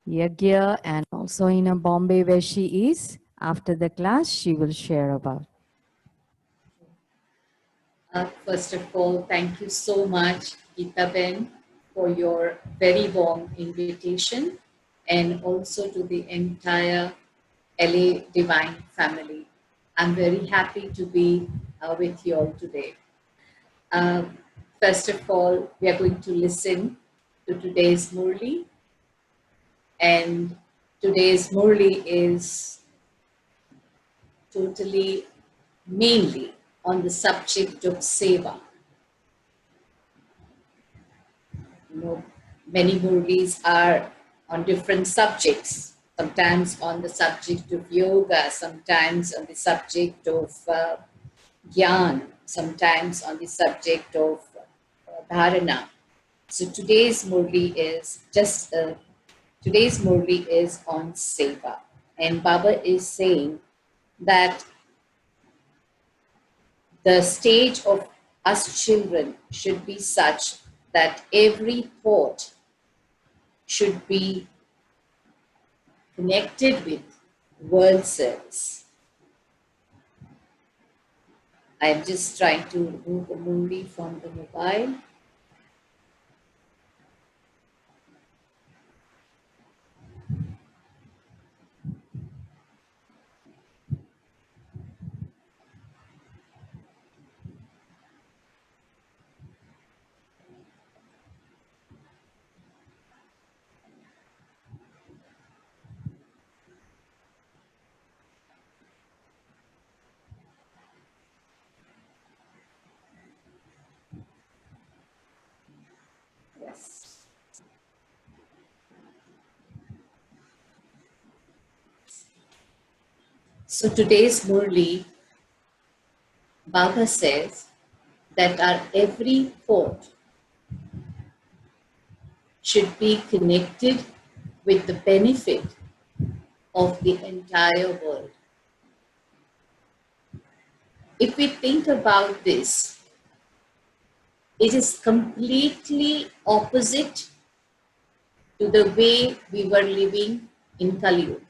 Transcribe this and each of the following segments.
Yagya, and also in Bombay where she is. After the class, she will share about. First of all, thank you so much, Kreenaben, for your very warm invitation, and also to the entire LA Divine family. I'm very happy to be with you all today. Um, First of all, we are going to listen to today's Murli, and today's Murli is totally mainly on the subject of seva. You know, many movies are on different subjects, sometimes on the subject of yoga, sometimes on the subject of gyan, sometimes on the subject of dharana. So today's Murli is on seva, and Baba is saying that the stage of us children should be such that every thought should be connected with world service. I'm just trying to remove the movie from the mobile. Yes. So today's Murli, Baba says that our every thought should be connected with the benefit of the entire world. If we think about this, it is completely opposite to the way we were living in Kali Yuga.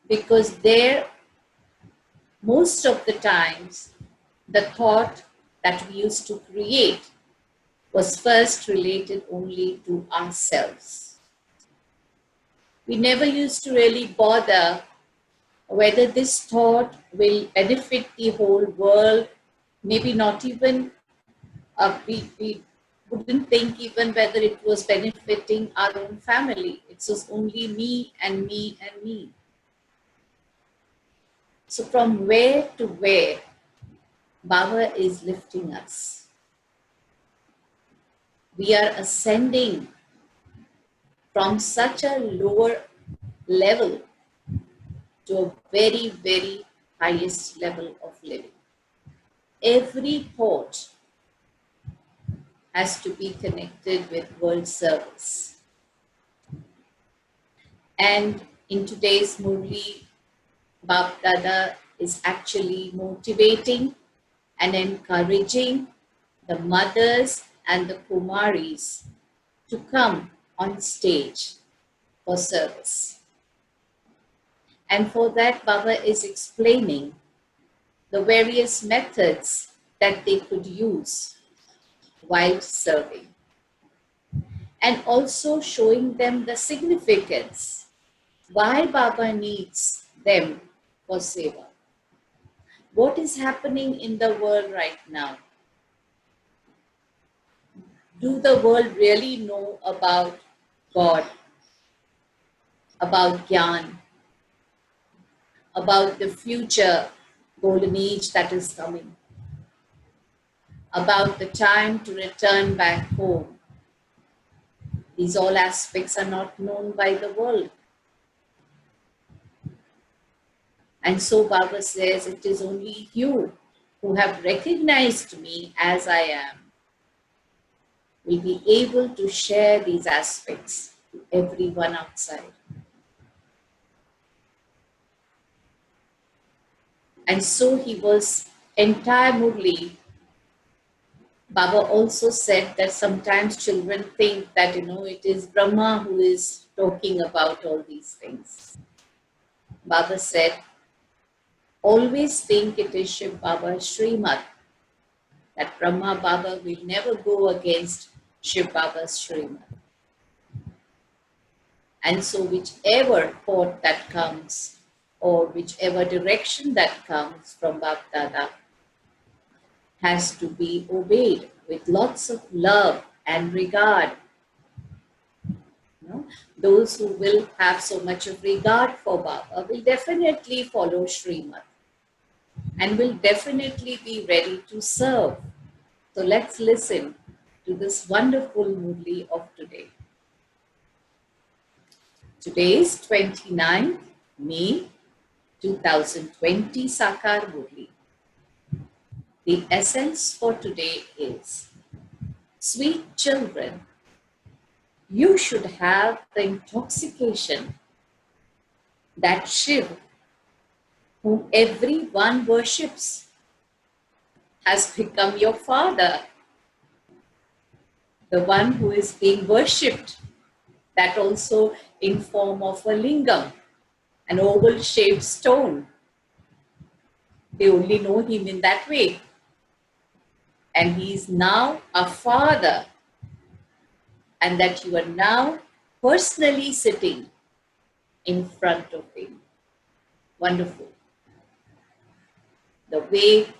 Because there, most of the times, the thought that we used to create was first related only to ourselves. We never used to really bother whether this thought will benefit the whole world, maybe not even, we wouldn't think even whether it was benefiting our own family. It was only me and me and me. So from where to where, Baba is lifting us. We are ascending from such a lower level to a very, very highest level of living. Every thought has to be connected with world service. And in today's Murli, Bab Dada is actually motivating and encouraging the mothers and the Kumaris to come on stage for service. And for that, Baba is explaining the various methods that they could use while serving, and also showing them the significance why Baba needs them for seva. What is happening in the world right now? Do the world really know about God, about Gyan, about the future golden age that is coming, about the time to return back home? These all aspects are not known by the world. And so Baba says, it is only you who have recognized me as I am will be able to share these aspects to everyone outside. And so he was entire Murli Baba also said that sometimes children think that, it is Brahma who is talking about all these things. Baba said, always think it is Shiv Baba's Srimad, that Brahma Baba will never go against Shiv Baba's Srimad. And so whichever thought that comes, or whichever direction that comes from Bab Dada, has to be obeyed with lots of love and regard. Those who will have so much of regard for Baba will definitely follow Srimad and will definitely be ready to serve. So let's listen to this wonderful Murli of today. Today is 29th May 2020 Sakar Murli. The essence for today is, sweet children, you should have the intoxication that Shiv, whom everyone worships, has become your father, the one who is being worshipped, that also in form of a lingam, an oval-shaped stone. They only know him in that way. And he is now a father, and that you are now personally sitting in front of him. Wonderful. The way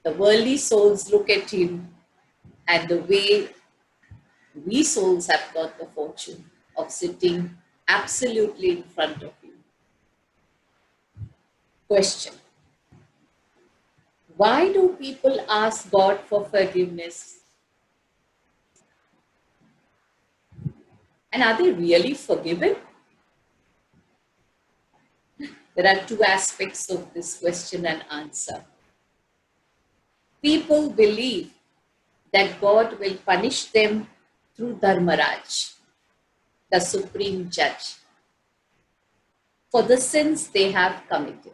the worldly souls look at him and the way we souls have got the fortune of sitting absolutely in front of him. Question. Why do people ask God for forgiveness? And are they really forgiven? There are two aspects of this question and answer. People believe that God will punish them through Dharmaraj, the supreme judge, for the sins they have committed.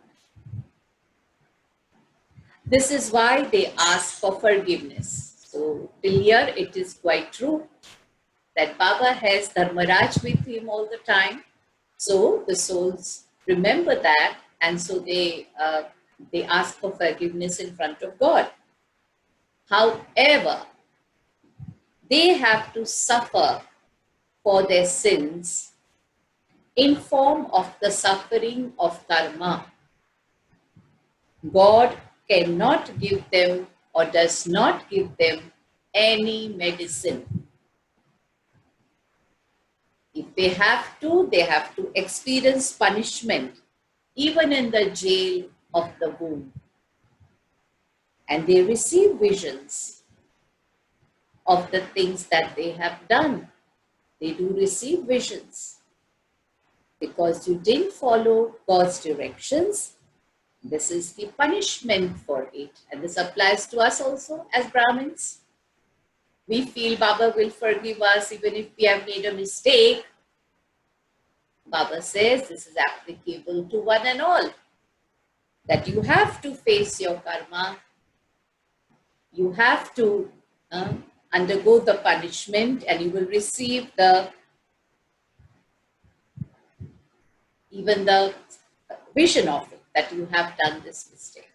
This is why they ask for forgiveness. So till here it is quite true that Baba has Dharmaraj with him all the time. So the souls remember that, and so they ask for forgiveness in front of God. However, they have to suffer for their sins in form of the suffering of karma. God cannot give them or does not give them any medicine. If they have to experience punishment even in the jail of the womb. And they receive visions of the things that they have done. They do receive visions. Because you didn't follow God's directions, this is the punishment for it. And this applies to us also as Brahmins. We feel Baba will forgive us even if we have made a mistake. Baba says this is applicable to one and all. That you have to face your karma. You have to undergo the punishment, and you will receive even the vision of it, that you have done this mistake.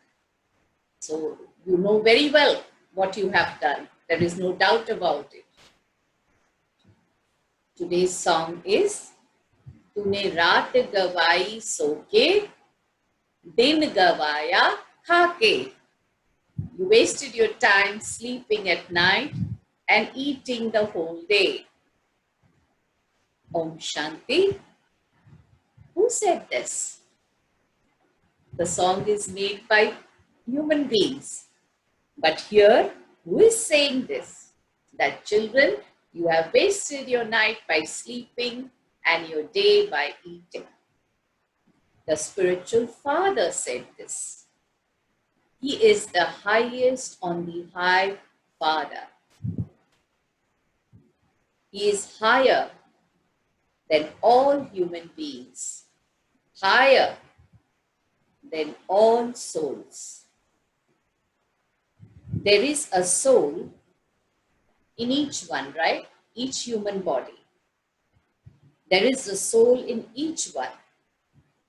So you know very well what you have done. There is no doubt about it. Today's song is Tune Raat Gawai Soke, Din Gawaya Khake. You wasted your time sleeping at night and eating the whole day. Om Shanti. Who said this? The song is made by human beings. But here, who is saying this? That children, you have wasted your night by sleeping and your day by eating. The spiritual father said this. He is the highest on the high father. He is higher than all human beings, higher than all souls. There is a soul in each one, right? Each human body. There is a soul in each one.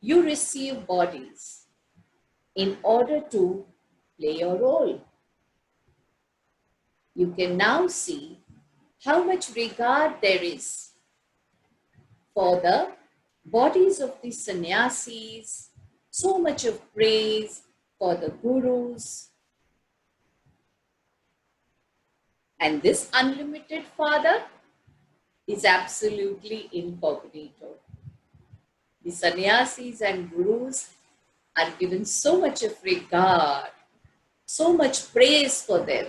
You receive bodies in order to play your role. You can now see how much regard there is for the bodies of the sannyasis, so much of praise for the gurus. And this unlimited Father is absolutely incognito. The sannyasis and gurus are given so much of regard, so much praise for them.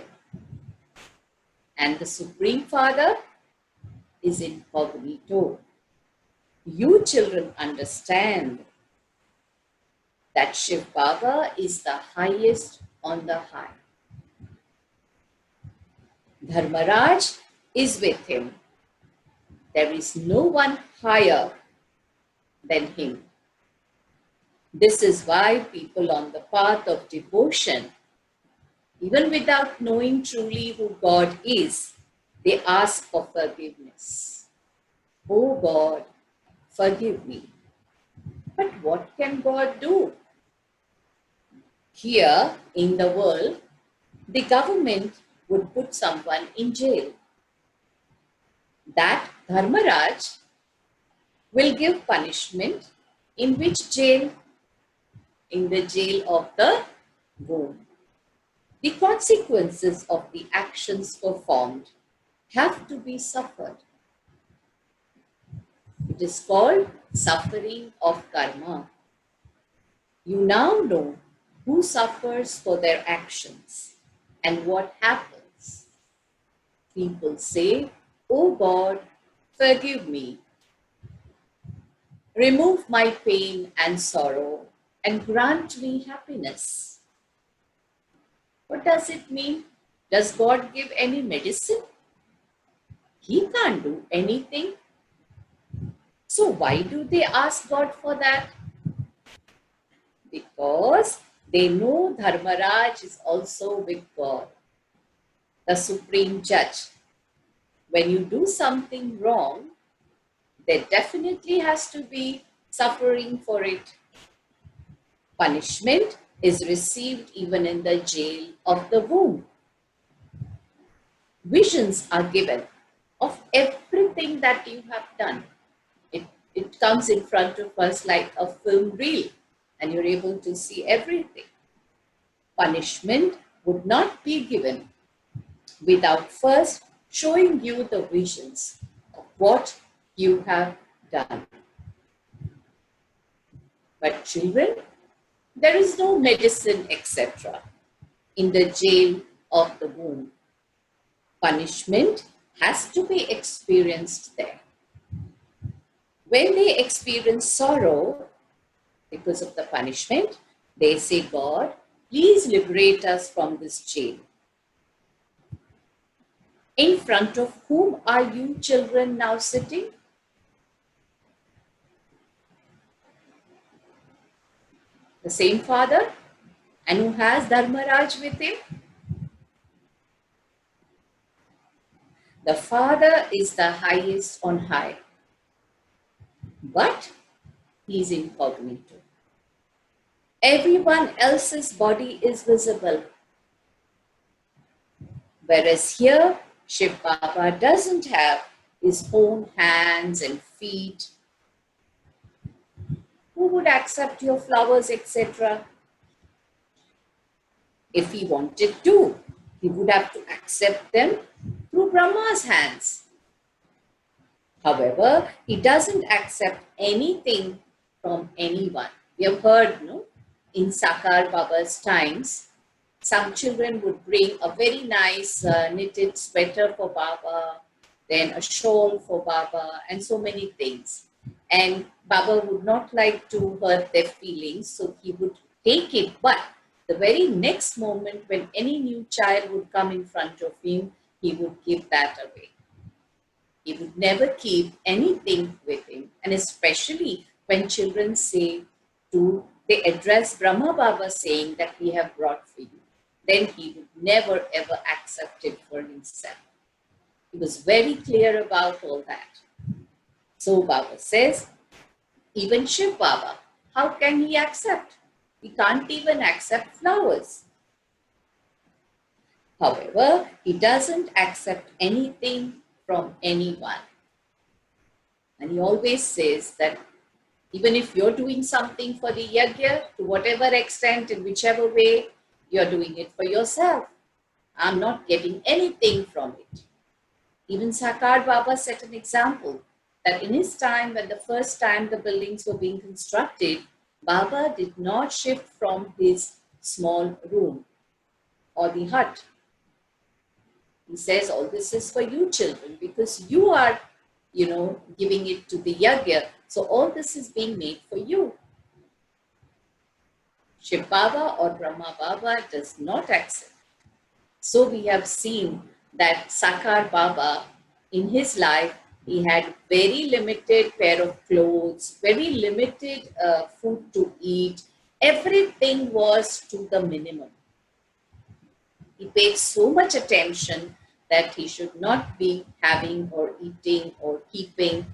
And the Supreme Father is incognito. You children understand that Shiv Baba is the highest on the high. Dharmaraj is with him. There is no one higher than him. This is why people on the path of devotion, even without knowing truly who God is, they ask for forgiveness. Oh God, forgive me. But what can God do? Here in the world, the government would put someone in jail. That Dharmaraj will give punishment in which jail? In the jail of the womb. The consequences of the actions performed have to be suffered. It is called suffering of karma. You now know who suffers for their actions and what happens. People say, "Oh God, forgive me. Remove my pain and sorrow and grant me happiness." What does it mean? Does God give any medicine? He can't do anything. So why do they ask God for that? Because they know Dharmaraj is also with God, the supreme judge. When you do something wrong, there definitely has to be suffering for it. Punishment is received even in the jail of the womb. Visions are given of everything that you have done. It comes in front of us like a film reel, and you're able to see everything. Punishment would not be given without first showing you the visions of what you have done. But children, there is no medicine, etc. in the jail of the womb. Punishment has to be experienced there. When they experience sorrow because of the punishment, they say, "God, please liberate us from this jail." In front of whom are you children now sitting? The same Father, and who has Dharmaraj with him? The Father is the highest on high, but he is incognito. Everyone else's body is visible. Whereas here, Shiv Baba doesn't have his own hands and feet. Who would accept your flowers, etc.? If he wanted to, he would have to accept them through Brahma's hands. However, he doesn't accept anything from anyone. We have heard, no? In Sakar Baba's times, some children would bring a very nice knitted sweater for Baba, then a shawl for Baba, and so many things. And Baba would not like to hurt their feelings, so he would take it. But the very next moment when any new child would come in front of him, he would give that away. He would never keep anything with him. And especially when children say they address Brahma Baba saying that we have brought for you. then he would never ever accept it for himself. He was very clear about all that. So Baba says, even Shiv Baba, how can he accept? He can't even accept flowers. However, he doesn't accept anything from anyone. And he always says that even if you're doing something for the yajna, to whatever extent, in whichever way, you're doing it for yourself. I'm not getting anything from it. Even Sakar Baba set an example that in his time, when the first time the buildings were being constructed, Baba did not shift from his small room or the hut. He says, all this is for you children because you are, giving it to the yajna. So all this is being made for you. Shiv Baba or Brahma Baba does not accept. So we have seen that Sakar Baba, in his life, he had very limited pair of clothes, very limited food to eat. Everything was to the minimum. He paid so much attention that he should not be having or eating or keeping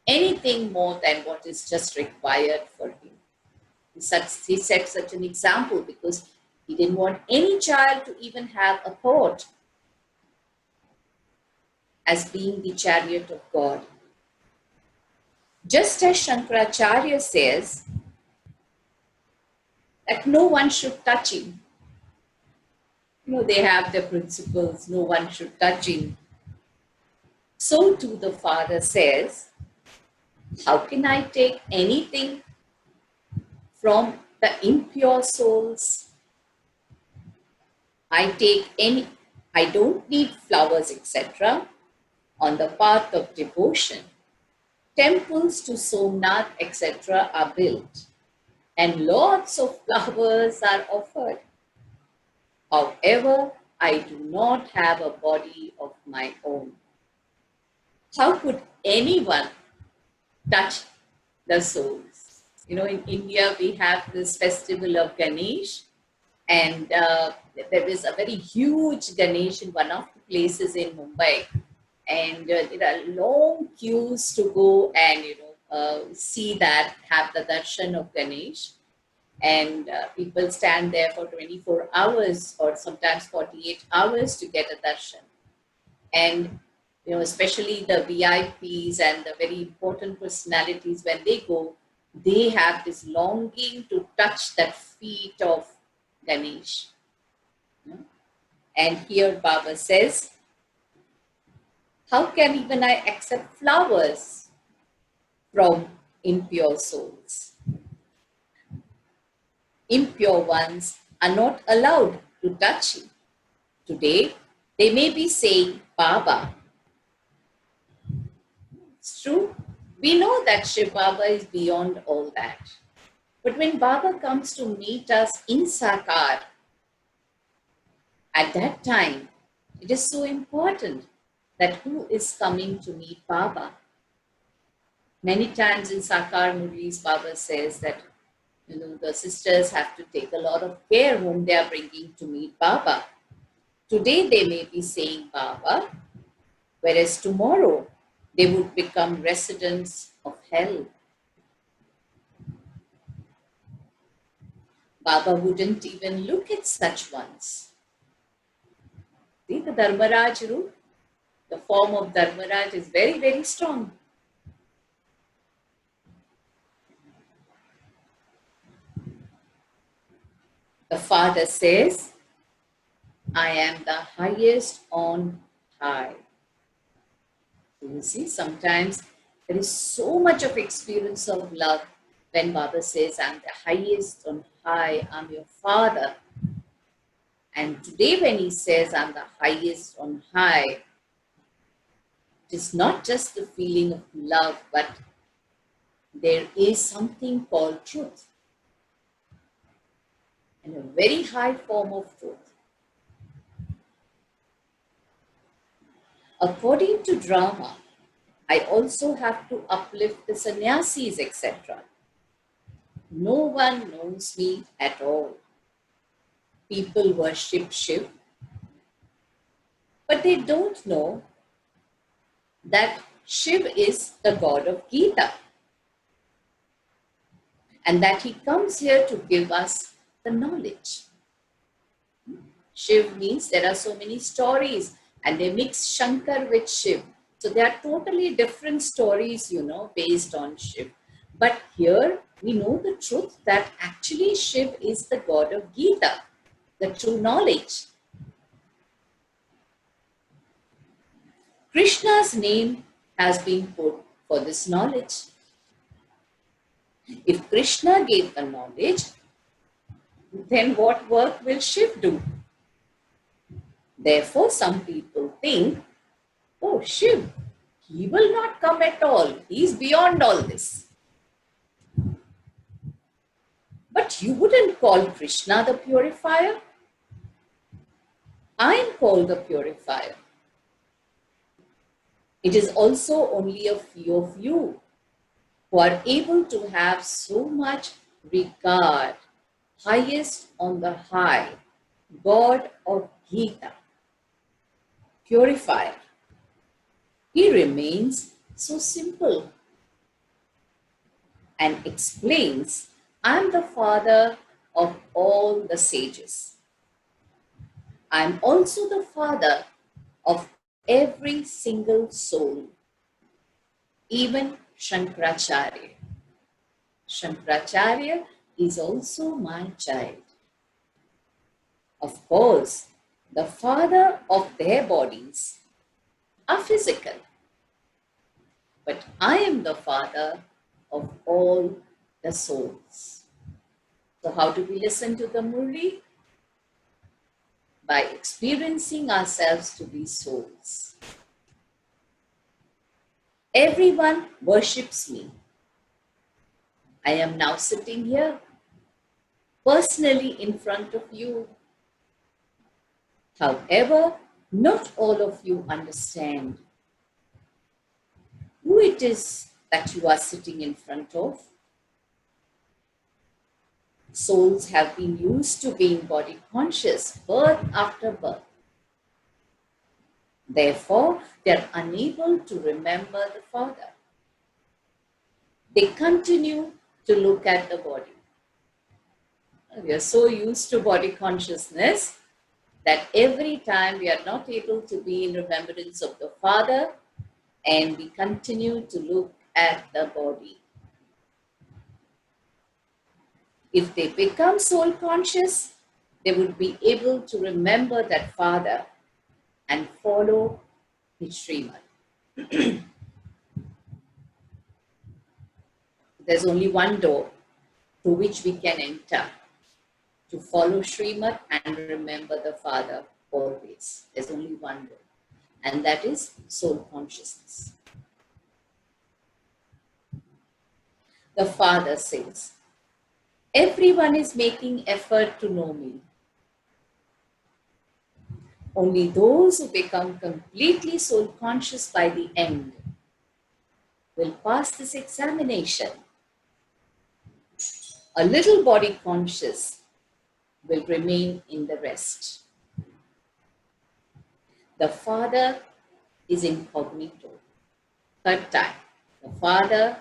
anything more than what is just required for him. He set such an example because he didn't want any child to even have a thought as being the chariot of God. Just as Shankaracharya says that no one should touch him. They have their principles, no one should touch him. So too the Father says, how can I take anything from the impure souls? I don't need flowers, etc. On the path of devotion. Temples to Somnath, etc. are built, and lots of flowers are offered. However, I do not have a body of my own. How could anyone touch the souls? In India, we have this festival of Ganesh, and there is a very huge Ganesh in one of the places in Mumbai. And there are long queues to go and see that, have the darshan of Ganesh. And people stand there for 24 hours or sometimes 48 hours to get a darshan. And especially the VIPs and the very important personalities, when they go, they have this longing to touch that feet of Ganesh. And here Baba says, how can even I accept flowers from impure souls? Impure ones are not allowed to touch him. Today, they may be saying, Baba. It's true. We know that Shiv Baba is beyond all that. But when Baba comes to meet us in Sakar, at that time, it is so important that who is coming to meet Baba. Many times in Sakar Murli's Baba says that the sisters have to take a lot of care whom they are bringing to meet Baba. Today they may be saying Baba, whereas tomorrow they would become residents of hell. Baba wouldn't even look at such ones. See, the Dharmaraj root, the form of Dharmaraj is very, very strong. The Father says, I am the highest on high. You see, sometimes there is so much of experience of love when Baba says, I'm the highest on high, I'm your Father. And today when he says, I'm the highest on high, it is not just the feeling of love, but there is something called truth. And a very high form of truth. According to drama, I also have to uplift the sannyasis, etc. No one knows me at all. people worship Shiv, but they don't know that Shiv is the god of Gita and that he comes here to give us the knowledge. Shiv means there are so many stories and they mix Shankar with Shiv. So they are totally different stories, based on Shiv. But here we know the truth that actually Shiv is the god of Gita, the true knowledge. Krishna's name has been put for this knowledge. If Krishna gave the knowledge, then what work will Shiv do? Therefore, some people think, oh, Shiv, he will not come at all. He is beyond all this. But you wouldn't call Krishna the purifier. I am called the purifier. It is also only a few of you who are able to have so much regard, highest on the high, God of Gita, purifier. He remains so simple and explains, I am the father of all the sages. I am also the father of every single soul, even Shankaracharya. Shankaracharya is also my child. Of course, the father of their bodies are physical, but I am the father of all the souls. So how do we listen to the Murli? By experiencing ourselves to be souls. Everyone worships me. I am now sitting here, personally in front of you. However, not all of you understand who it is that you are sitting in front of. Souls have been used to being body conscious birth after birth. Therefore, they are unable to remember the Father. They continue to look at the body. We are so used to body consciousness that every time we are not able to be in remembrance of the Father and we continue to look at the body. If they become soul conscious, they would be able to remember that Father and follow his Srimad. There's only one door through which we can enter to follow Srimad and remember the Father always. There's only one door, and that is soul consciousness. The Father says, everyone is making effort to know me. Only those who become completely soul conscious by the end will pass this examination. A little body conscious will remain in the rest. The Father is incognito. Third time, the Father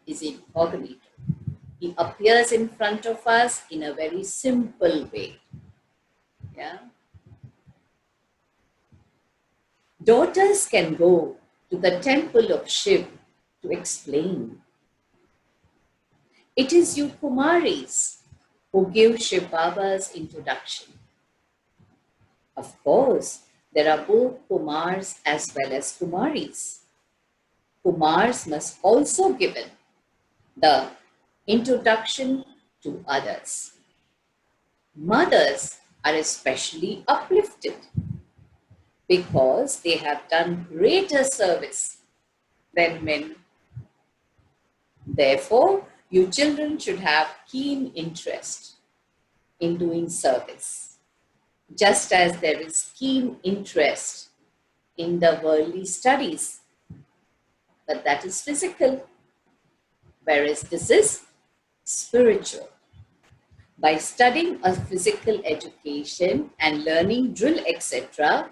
is incognito. He appears in front of us in a very simple way. Yeah. Daughters can go to the temple of Shiv to explain. It is you Kumaris who give Shiv Baba's introduction. Of course, there are both Kumars as well as Kumaris. Kumars must also give the introduction to others. Mothers are especially uplifted because they have done greater service than men. Therefore, you children should have keen interest in doing service, just as there is keen interest in the worldly studies, but that is physical, whereas this is spiritual. by studying a physical education and learning drill, etc.,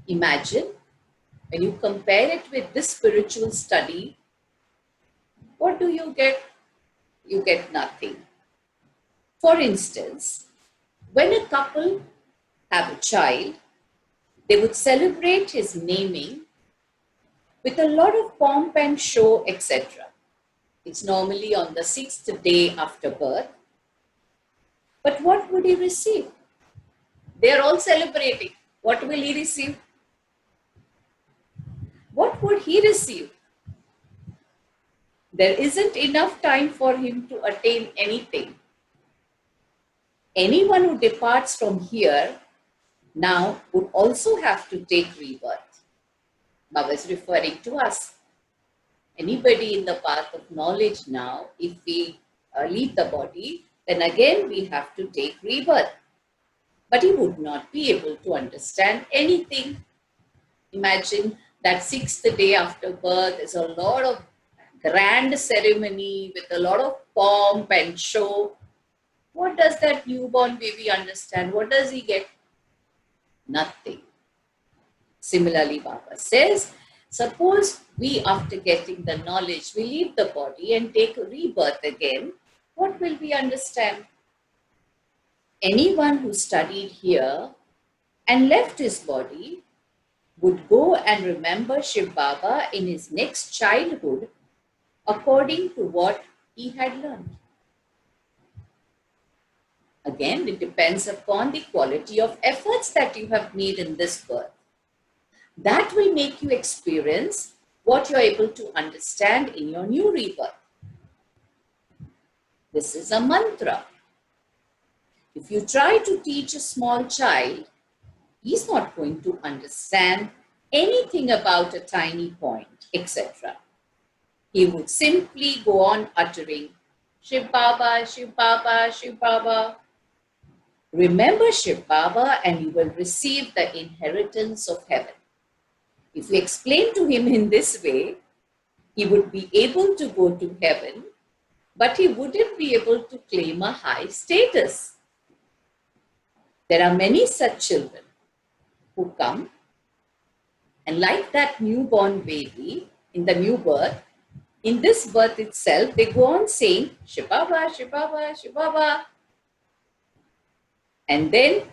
imagine when you compare it with this spiritual study, what do you get? You get nothing. For instance, when a couple have a child, they would celebrate his naming with a lot of pomp and show, etc. It's normally on the 6th day after birth. But what would he receive? They are all celebrating. What will he receive? What would he receive? There isn't enough time for him to attain anything. Anyone who departs from here now would also have to take rebirth. Baba is referring to us. Anybody in the path of knowledge now, if we leave the body, then again we have to take rebirth. But he would not be able to understand anything. Imagine that 6th day after birth is a lot of grand ceremony with a lot of pomp and show. What does that newborn baby understand? What does he get? Nothing. Similarly, Baba says, suppose we, after getting the knowledge, we leave the body and take rebirth again, what will we understand? Anyone who studied here and left his body would go and remember Shiv Baba in his next childhood according to what he had learned. Again, it depends upon the quality of efforts that you have made in this birth. That will make you experience what you're able to understand in your new rebirth. This is a mantra. If you try to teach a small child, he's not going to understand anything about a tiny point, etc. He would simply go on uttering, Shiv Baba, Shiv Baba, Shiv Baba. Remember Shiv Baba and you will receive the inheritance of heaven. If you explain to him in this way, he would be able to go to heaven, but he wouldn't be able to claim a high status. There are many such children who come and like that newborn baby in the new birth, in this birth itself, they go on saying, Shiv Baba, Shiv Baba, Shiv Baba. And then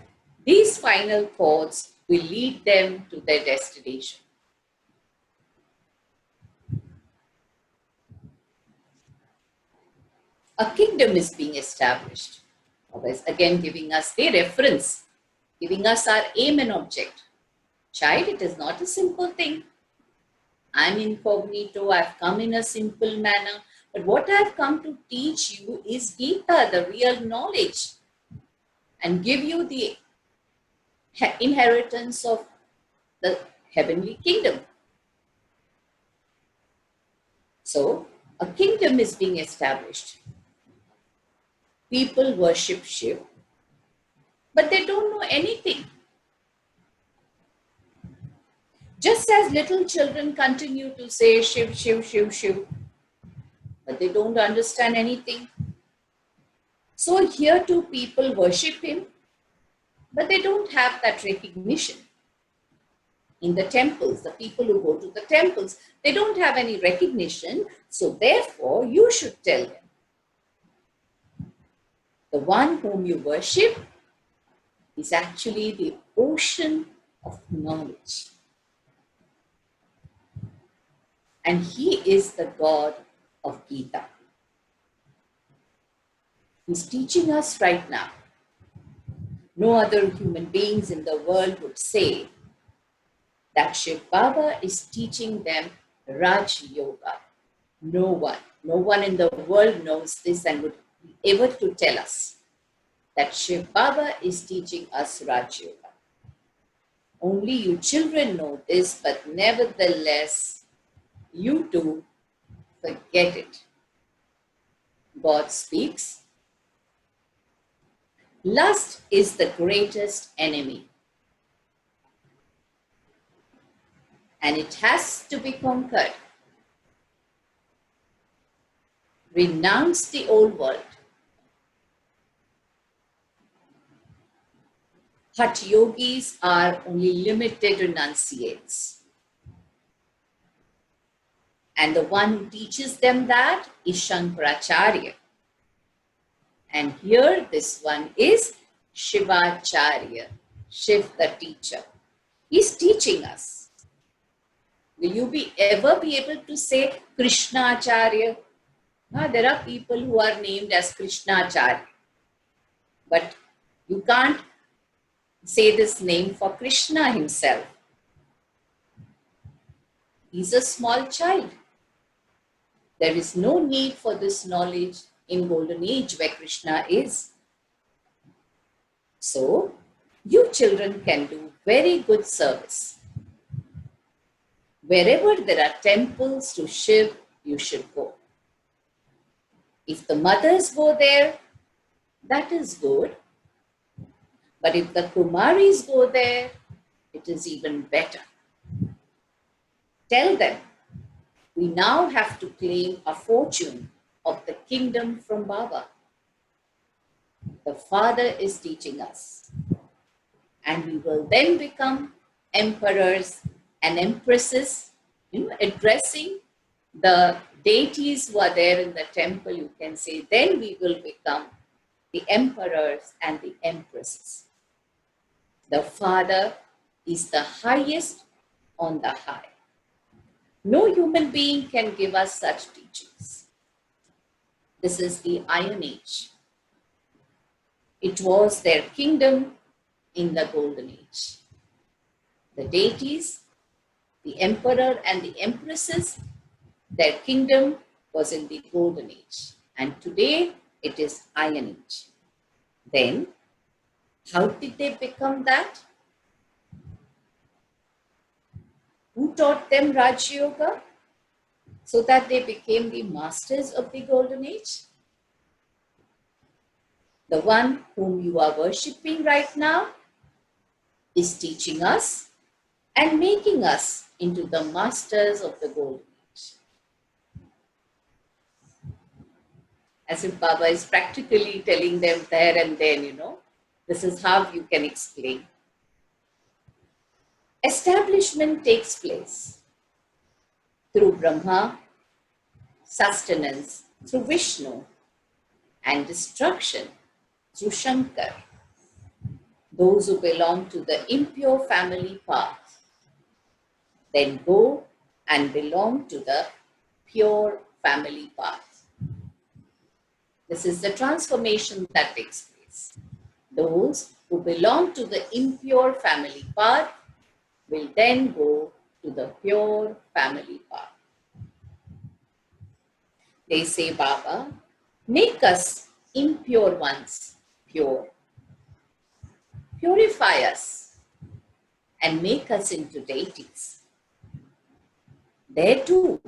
these final chords will lead them to their destination. A kingdom is being established. Always again giving us the reference, giving us our aim and object. Child, it is not a simple thing. I'm incognito, I've come in a simple manner. But what I've come to teach you is Gita, the real knowledge, and give you the inheritance of the heavenly kingdom. So, a kingdom is being established. People worship Shiv, but they don't know anything. Just as little children continue to say Shiv, Shiv, Shiv, Shiv, but they don't understand anything. So here too people worship him, but they don't have that recognition. In the temples, the people who go to the temples, they don't have any recognition. So therefore, you should tell them. The one whom you worship is actually the ocean of knowledge. And he is the God of Gita. He's teaching us right now. No other human beings in the world would say that Shiv Baba is teaching them Raj Yoga. No one in the world knows this and would be able to tell us that Shiv Baba is teaching us Raj Yoga. Only you children know this, but nevertheless, you too forget it. God speaks. Lust is the greatest enemy, and it has to be conquered. Renounce the old world. Hatha yogis are only limited renunciates. And the one who teaches them that is Shankaracharya. And here this one is Shivacharya, Shiv the teacher. He's teaching us. Will you ever be able to say Krishnacharya? There are people who are named as Krishnacharya, but you can't say this name for Krishna himself. He's a small child. There is no need for this knowledge in Golden Age where Krishna is. So, you children can do very good service. Wherever there are temples to Shiv, you should go. If the mothers go there, that is good. But if the Kumaris go there, it is even better. Tell them, we now have to claim a fortune of the kingdom from Baba. The Father is teaching us. And we will then become emperors and empresses, addressing the deities who are there in the temple. You can say, then we will become the emperors and the empresses. The Father is the highest on the high. No human being can give us such teachings. This is the Iron Age. It was their kingdom in the Golden Age. The deities, the emperor and the empresses, their kingdom was in the Golden Age. And today it is Iron Age. Then, how did they become that? Who taught them Raj Yoga so that they became the masters of the Golden Age? The one whom you are worshipping right now is teaching us and making us into the masters of the Golden Age. As if Baba is practically telling them there and then, this is how you can explain. Establishment takes place through Brahma, sustenance through Vishnu, and destruction through Shankar. Those who belong to the impure family path then go and belong to the pure family path. This is the transformation that takes place. Those who belong to the impure family path will then go to the pure family path. They say, Baba, make us impure ones pure. Purify us and make us into deities. There too,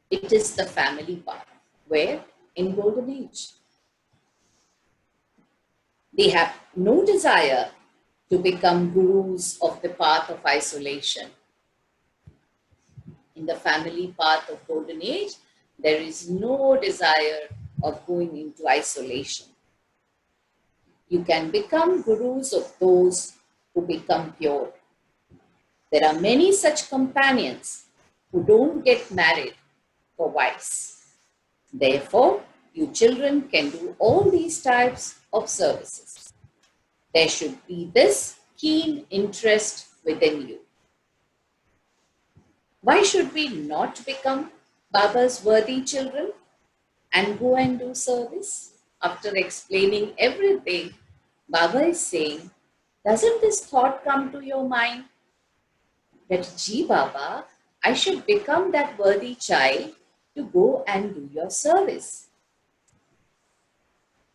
it is the family path, where in Golden Age, they have no desire to become gurus of the path of isolation. In the family path of Golden Age, there is no desire of going into isolation. You can become gurus of those who become pure. There are many such companions who don't get married for wives. Therefore, you children can do all these types of services. There should be this keen interest within you. Why should we not become Baba's worthy children and go and do service? After explaining everything, Baba is saying, doesn't this thought come to your mind that, gee Baba, I should become that worthy child to go and do your service?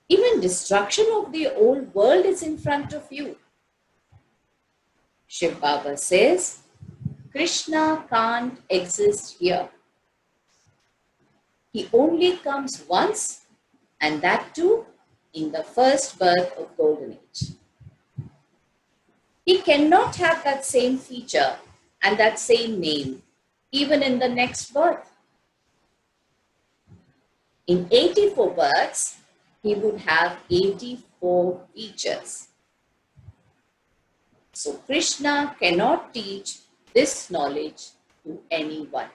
Even destruction of the old world is in front of you. Shiv Baba says, Krishna can't exist here. He only comes once, and that too in the first birth of Golden Age. He cannot have that same feature and that same name even in the next birth. In 84 births, he would have 84 features. So Krishna cannot teach this knowledge to anyone.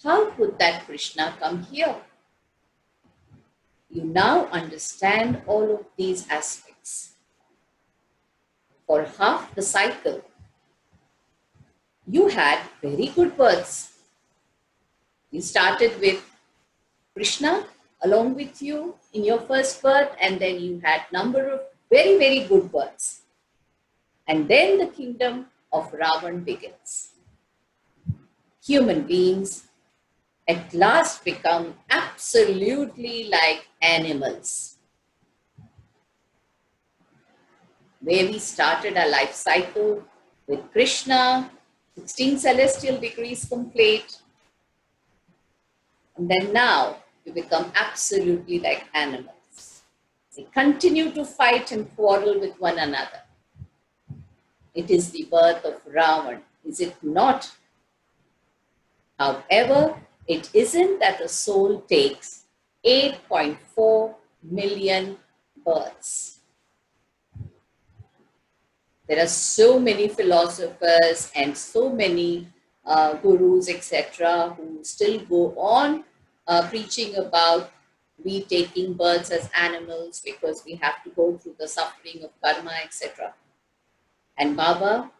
How could that Krishna come here? You now understand all of these aspects. For half the cycle, you had very good births. You started with Krishna along with you in your first birth, and then you had number of very, very good births. And then the kingdom of Ravan begins. Human beings at last become absolutely like animals. Where we started our life cycle with Krishna, 16 celestial degrees complete, and then now we become absolutely like animals. We continue to fight and quarrel with one another. It is the birth of Ravan, is it not? However, it isn't that a soul takes 8.4 million births. There are so many philosophers and so many gurus, etc., who still go on preaching about we taking births as animals because we have to go through the suffering of karma, etc. And Baba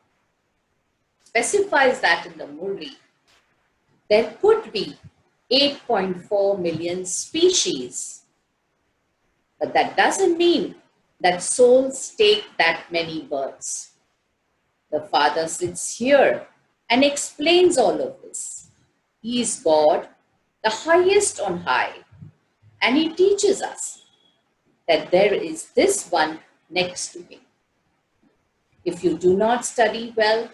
specifies that in the Murli. There could be 8.4 million species, but that doesn't mean that souls take that many births. The Father sits here and explains all of this. He is God, the highest on high, and He teaches us that there is this one next to Him. If you do not study well,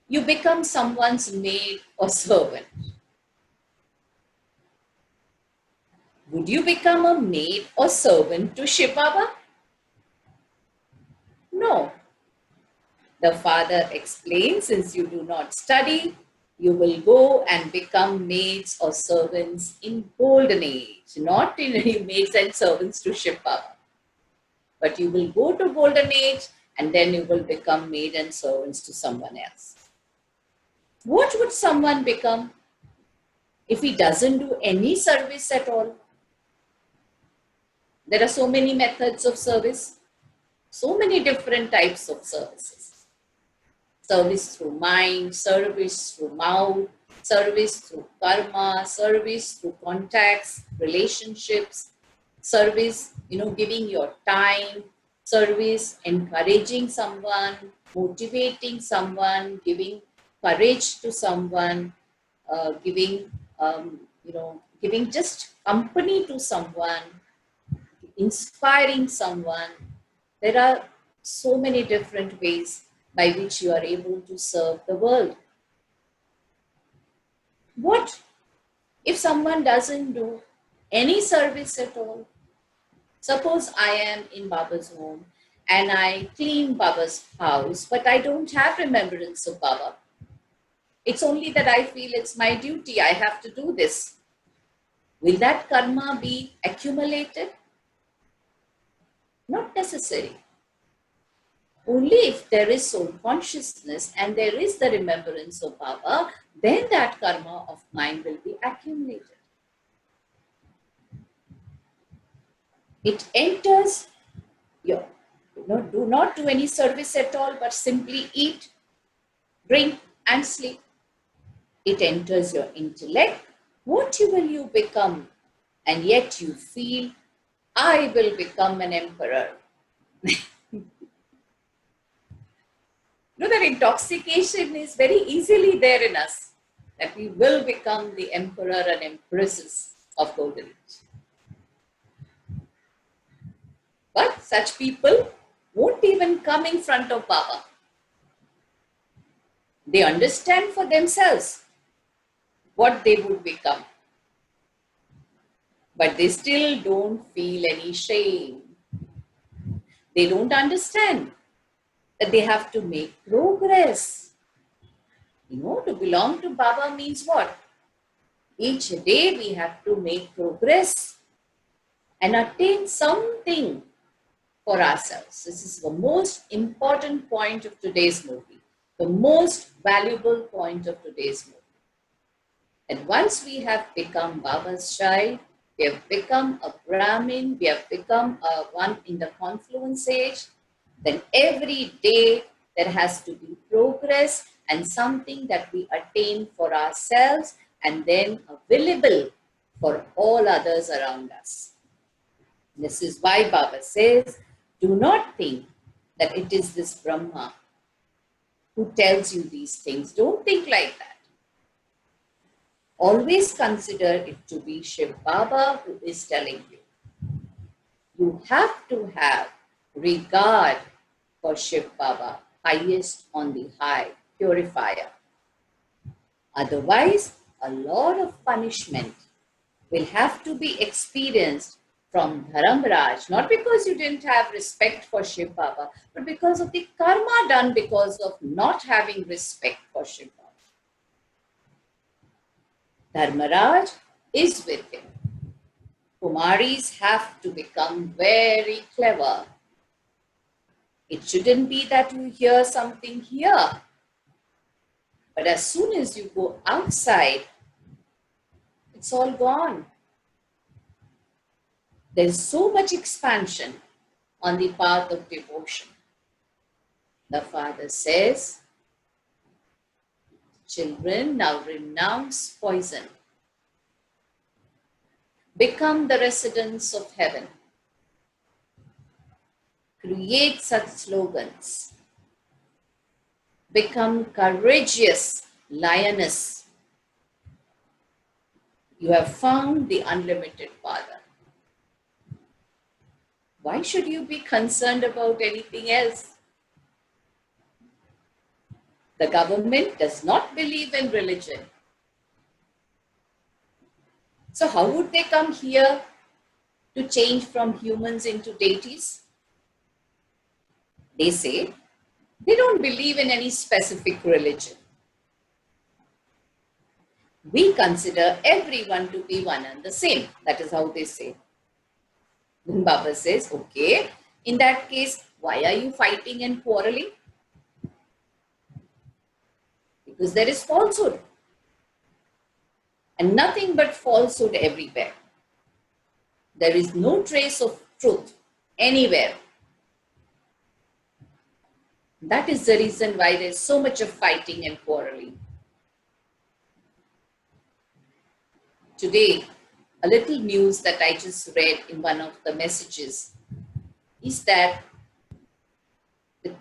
you become someone's maid or servant. Would you become a maid or servant to Shiv Baba? No. The Father explains, since you do not study, you will go and become maids or servants in golden age, not in any maids and servants to Shiv Baba. But you will go to golden age and then you will become maid and servants to someone else. What would someone become if he doesn't do any service at all? There are so many methods of service, so many different types of services. Service through mind, service through mouth, service through karma, service through contacts, relationships, service, giving your time, service, encouraging someone, motivating someone, giving courage to someone, giving just company to someone, inspiring someone. There are so many different ways by which you are able to serve the world. What if someone doesn't do any service at all? Suppose I am in Baba's home and I clean Baba's house, but I don't have remembrance of Baba. It's only that I feel it's my duty, I have to do this. Will that karma be accumulated? Not necessary. Only if there is soul consciousness and there is the remembrance of Baba, then that karma of mine will be accumulated. It enters your, do not do any service at all, but simply eat, drink, and sleep. It enters your intellect. What will you become? And yet you feel, I will become an emperor. That intoxication is very easily there in us, that we will become the emperor and empresses of golden age. But such people won't even come in front of Baba. They understand for themselves what they would become. But they still don't feel any shame. They don't understand that they have to make progress. To belong to Baba means what? Each day we have to make progress and attain something for ourselves. This is the most important point of today's movie, the most valuable point of today's movie. And once we have become Baba's child, we have become a Brahmin, we have become a one in the confluence age, then every day there has to be progress and something that we attain for ourselves and then available for all others around us. This is why Baba says, do not think that it is this Brahma who tells you these things. Don't think like that. Always consider it to be Shiv Baba who is telling you. You have to have regard for Shiv Baba, highest on the high, purifier. Otherwise, a lot of punishment will have to be experienced from Dharamraj, not because you didn't have respect for Shiv Baba, but because of the karma done because of not having respect for Shiv Baba. Dharmaraj is with him. Kumaris have to become very clever. It shouldn't be that you hear something here, but as soon as you go outside, it's all gone. There's so much expansion on the path of devotion. The father says, children, now renounce poison. Become the residents of heaven. Create such slogans. Become courageous lioness. You have found the unlimited Father. Why should you be concerned about anything else? The government does not believe in religion. So how would they come here to change from humans into deities? They say they don't believe in any specific religion. We consider everyone to be one and the same. That is how they say. Then Baba says, okay, in that case, why are you fighting and quarreling? Because there is falsehood. And nothing but falsehood everywhere. There is no trace of truth anywhere. That is the reason why there is so much of fighting and quarreling. Today, a little news that I just read in one of the messages is that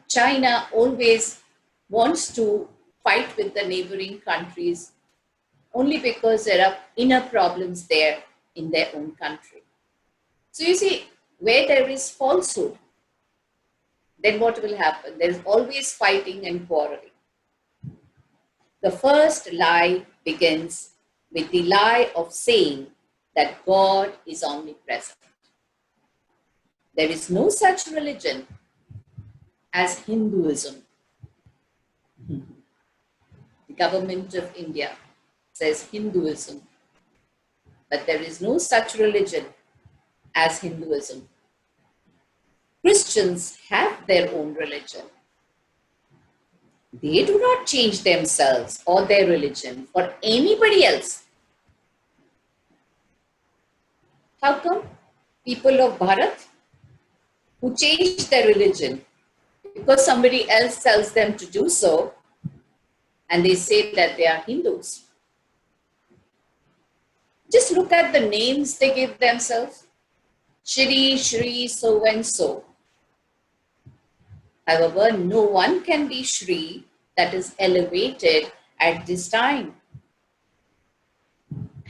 China always wants to fight with the neighboring countries only because there are inner problems there in their own country. So you see, where there is falsehood, then what will happen? There is always fighting and quarreling. The first lie begins with the lie of saying that God is omnipresent. There is no such religion as Hinduism. The government of India says Hinduism, but there is no such religion as Hinduism. Christians have their own religion. They do not change themselves or their religion for anybody else. How come people of Bharat who change their religion because somebody else tells them to do so and they say that they are Hindus? Just look at the names they give themselves. Shri, Shri, so and so. However, no one can be Shri that is elevated at this time.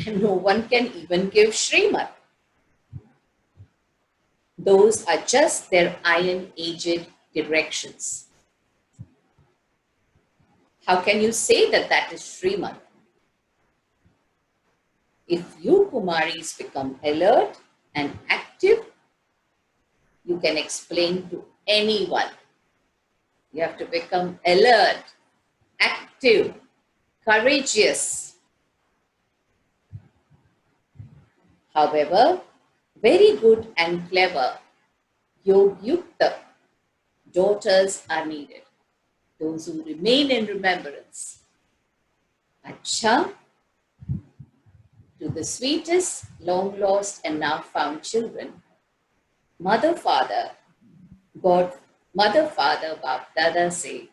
And no one can even give Srimad. Those are just their iron-aged directions. How can you say that that is Srimad? If you Kumaris become alert and active, you can explain to anyone. You have to become alert, active, courageous. However, very good and clever Yogyukta, daughters are needed, those who remain in remembrance. Acha, to the sweetest, long lost and now found children. Mother, father, God, mother, father, Bap Dada say,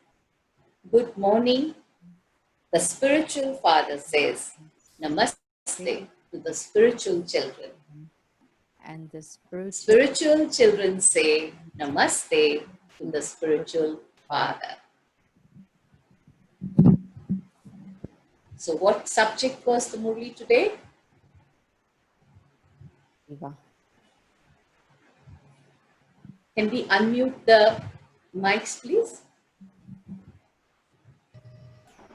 good morning. The spiritual father says, Namaste to the spiritual children. And the spiritual Spiritual children say, Namaste to the spiritual father. So what subject was the Murli today? Shiva. Can we unmute the mics, please?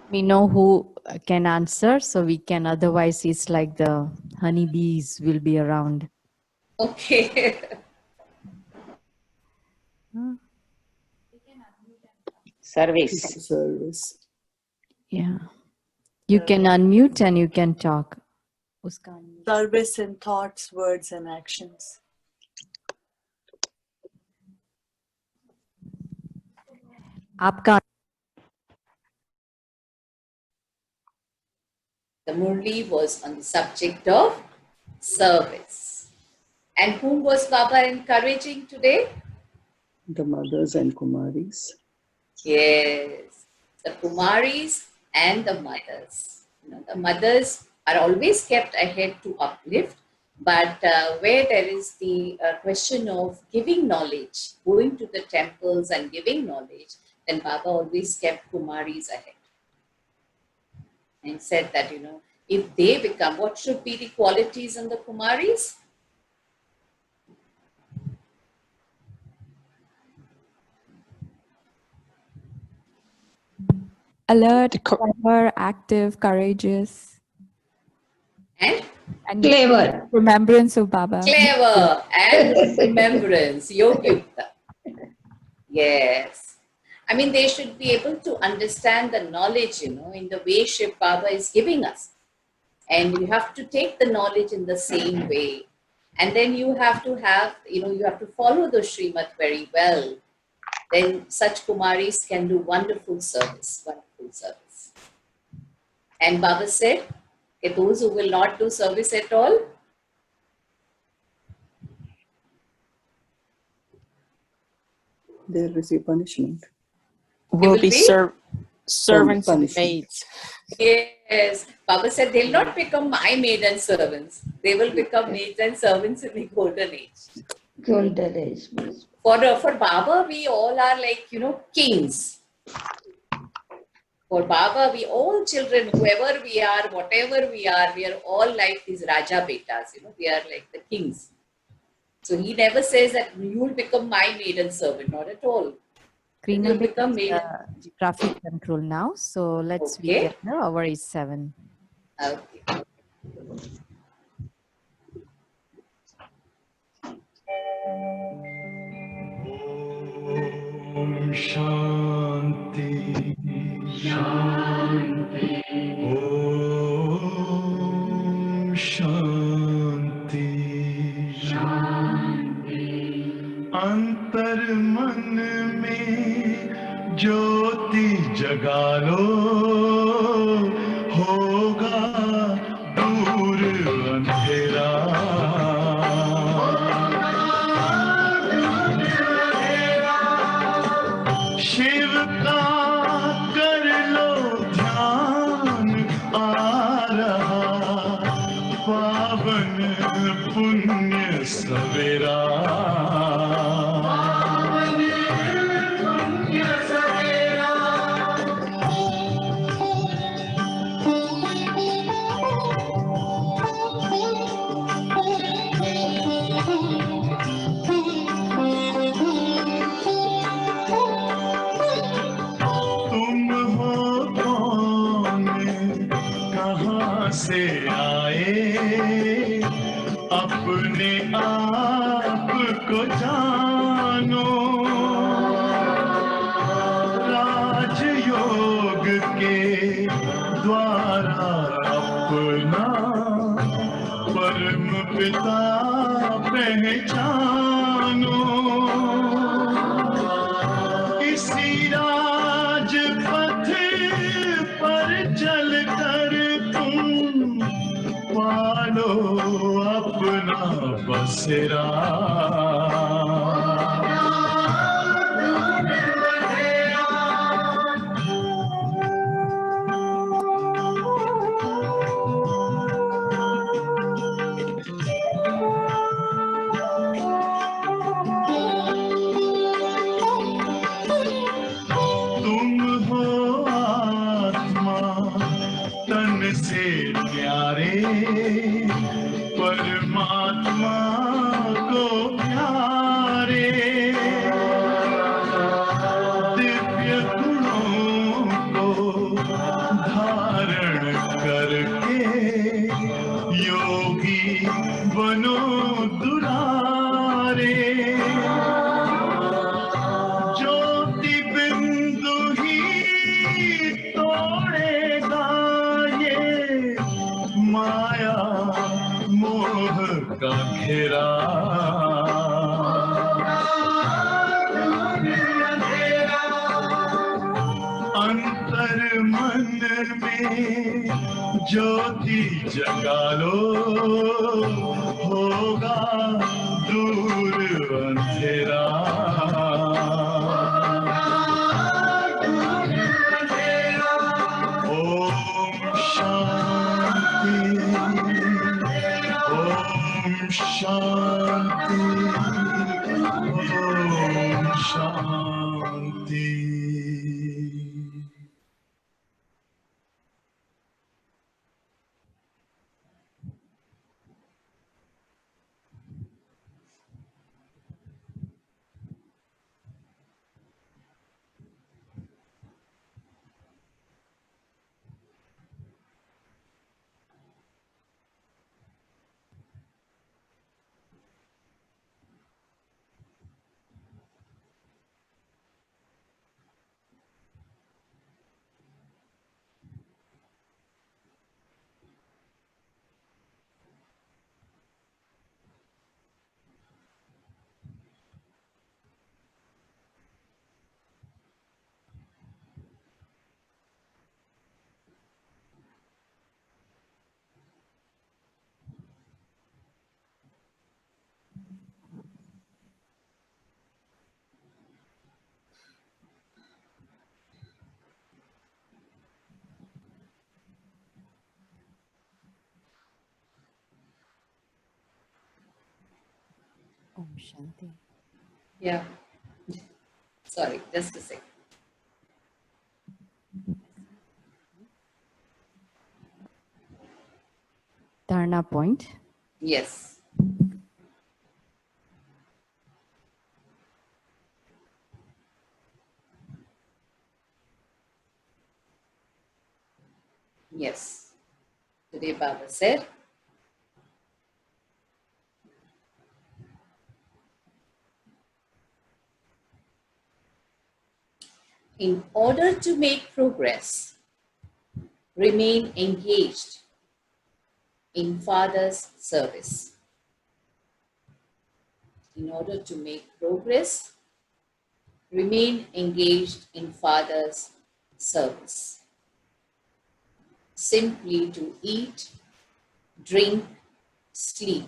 We know who can answer, so we can, otherwise it's like the honeybees will be around. Okay. Service. Yeah. You can unmute and you can talk. Uska unmute. Service in thoughts, words, and actions. आपका The Murli was on the subject of service. And whom was Baba encouraging today? The mothers and Kumaris. Yes, the Kumaris and the mothers. The mothers are always kept ahead to uplift, but where there is the question of giving knowledge, going to the temples and giving knowledge, then Baba always kept Kumaris ahead. And said that, if they become, what should be the qualities in the Kumaris? Alert, clever, active, courageous, And Clever. remembrance of Baba. clever and remembrance, Yogyukta. Yes. I mean, they should be able to understand the knowledge, in the way Shiv Baba is giving us. And you have to take the knowledge in the same way. And then you have to have, you have to follow the Srimad very well. Then such Kumaris can do wonderful service, wonderful service. And Baba said, okay, those who will not do service at all, They'll receive punishment. will be servants and punishment. maids. Yes, Baba said they'll not become my maid and servants. They will become maids and servants in the golden age. Golden age. For Baba, we all are like, kings. For Baba, we all children, whoever we are, whatever we are all like these Raja Betas, we are like the kings. So he never says that you will become my maid and servant, not at all. You will Kreenaben become is maid. traffic control now, so let's Okay. get the hour is 7. Okay. Om Shanti Shanti Om Shanti Shanti अंतर मन में ज्योति जगा लो होगा दूर अंधेरा शिव का कर लो ध्यान आ रहा पावन पुण्य सवेरा तुम हो कौन कहाँ से आए अपने आप को जानो राजयोग के द्वारा अपना परम पिता पहचानो जानो इसी राजपथ पर चल कर तुम पालो अपना बसेरा तुम हो आत्मा तन से प्यारे परमात्मा को प्यारे दिव्य गुणों को धारण करके योगी बनो दुलारे ज्योति बिंदु ही तोड़ेगा ये माया मोह का घेरा अंतर मन में ज्योति जगा लो होगा दूर अंधेरा Om Shanti Om Shanti Om Shanti Om Shanti. Yeah. Sorry, just a second. Dharna point. Yes. Yes. Today Baba said, in order to make progress, remain engaged in Father's service. In order to make progress, remain engaged in Father's service. Simply to eat, drink, sleep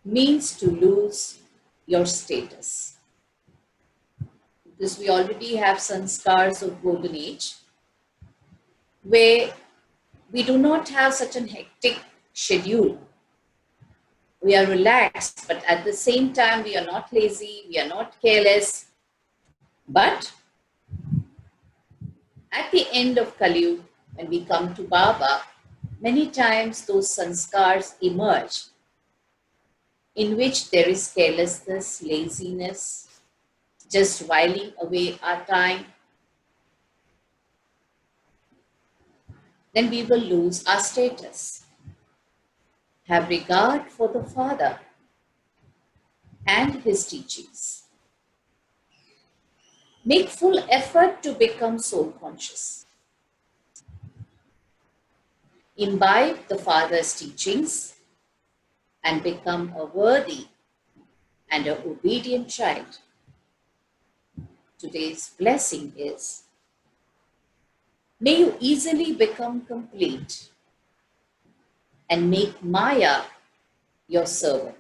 means to lose your status. Because we already have sanskars of golden age, where we do not have such a hectic schedule. We are relaxed, but at the same time, we are not lazy, we are not careless. But at the end of Kali, when we come to Baba, many times those sanskars emerge, in which there is carelessness, laziness, just whiling away our time. Then we will lose our status. Have regard for the Father and his teachings. Make full effort to become soul conscious. Imbibe the Father's teachings and become a worthy and an obedient child. Today's blessing is, may you easily become complete and make Maya your servant.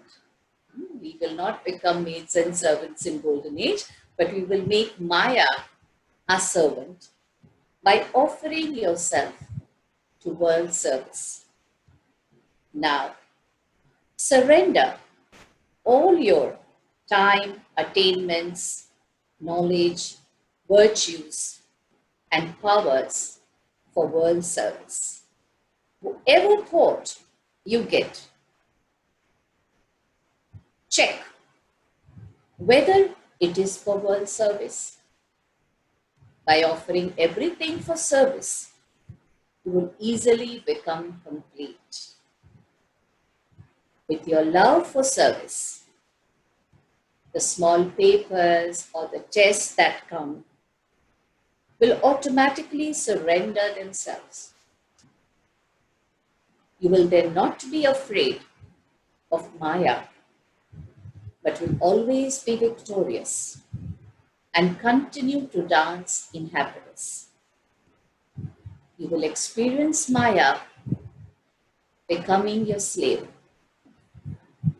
We will not become maids and servants in golden age, but we will make Maya our servant by offering yourself to world service. Now, surrender all your time, attainments, knowledge, virtues, and powers for world service. Whoever thought you get, check whether it is for world service. By offering everything for service, you will easily become complete. With your love for service, the small papers or the tests that come will automatically surrender themselves. You will then not be afraid of Maya, but will always be victorious and continue to dance in happiness. You will experience Maya becoming your slave.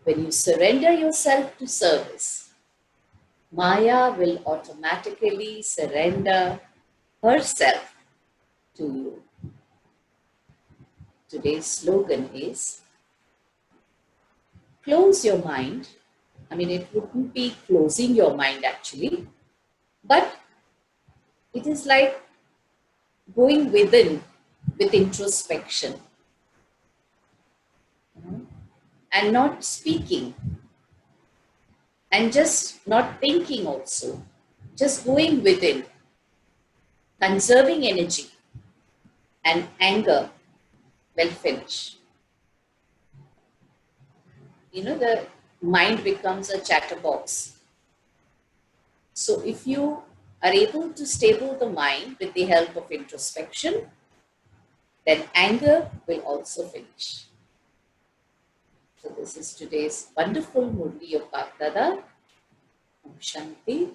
When you surrender yourself to service, Maya will automatically surrender herself to you. Today's slogan is, close your mind. I mean, it wouldn't be closing your mind actually, but it is like going within with introspection and not speaking and just not thinking also, just going within, conserving energy and anger will finish. You know, the mind becomes a chatterbox. So if you are able to stable the mind with the help of introspection, then anger will also finish. So this is today's wonderful Murli of Baghdada. Om Shanti.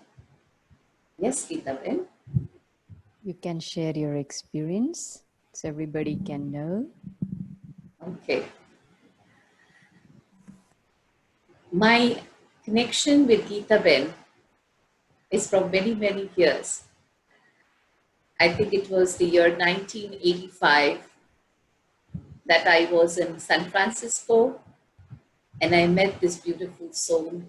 Yes, Kreenaben. You can share your experience so everybody can know. Okay. My connection with Kreenaben is from many, many years. I think it was the year 1985 that I was in San Francisco and I met this beautiful soul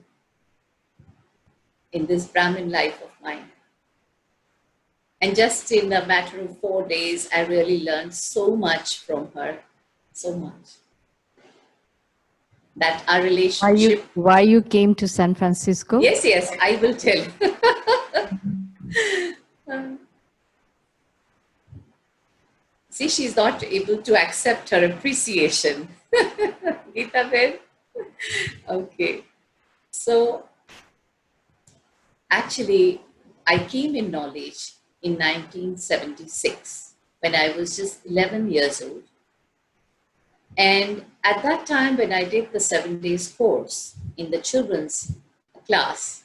in this Brahmin life of mine. And just in a matter of 4 days, I really learned so much from her, so much. That our relationship... Why you came to San Francisco? Yes, I will tell. See, she's not able to accept her appreciation. Kreenaben? Okay. So, actually, I came in knowledge in 1976 when I was just 11 years old. And at that time, when I did the 7 days course in the children's class,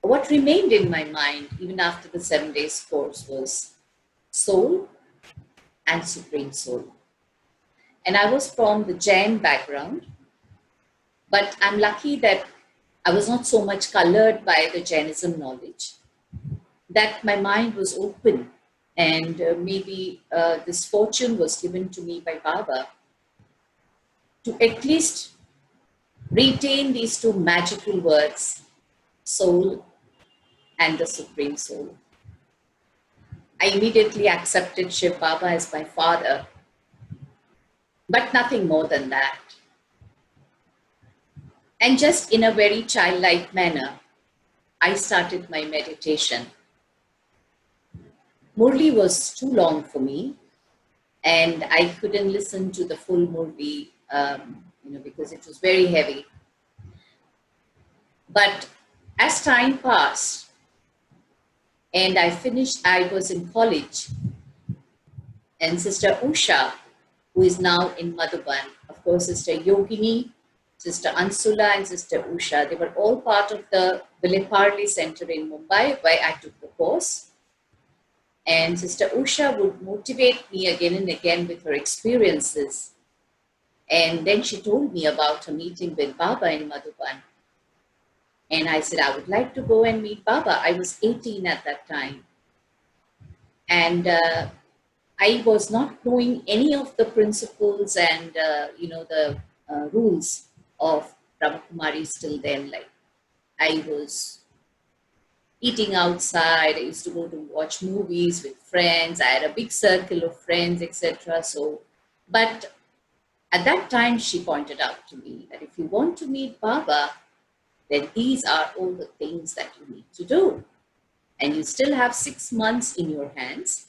what remained in my mind, even after the 7 days course, was soul and supreme soul. And I was from the Jain background, but I'm lucky that I was not so much colored by the Jainism knowledge, that my mind was open, and maybe this fortune was given to me by Baba to at least retain these two magical words, soul and the supreme soul. I immediately accepted Shiv Baba as my father, but nothing more than that. And just in a very childlike manner, I started my meditation. Murli was too long for me, and I couldn't listen to the full Murli, because it was very heavy. But as time passed, and I was in college, and Sister Usha, who is now in Madhuban, of course, Sister Yogini, Sister Ansula and Sister Usha. They were all part of the Vileparli Center in Mumbai where I took the course. And Sister Usha would motivate me again and again with her experiences. And then she told me about her meeting with Baba in Madhuban. And I said, I would like to go and meet Baba. I was 18 at that time. And I was not knowing any of the principles and, the rules of Brahmakumaris till then. Like, I was eating outside. I used to go to watch movies with friends. I had a big circle of friends, etc. So, but at that time, she pointed out to me that if you want to meet Baba, then these are all the things that you need to do. And you still have 6 months in your hands.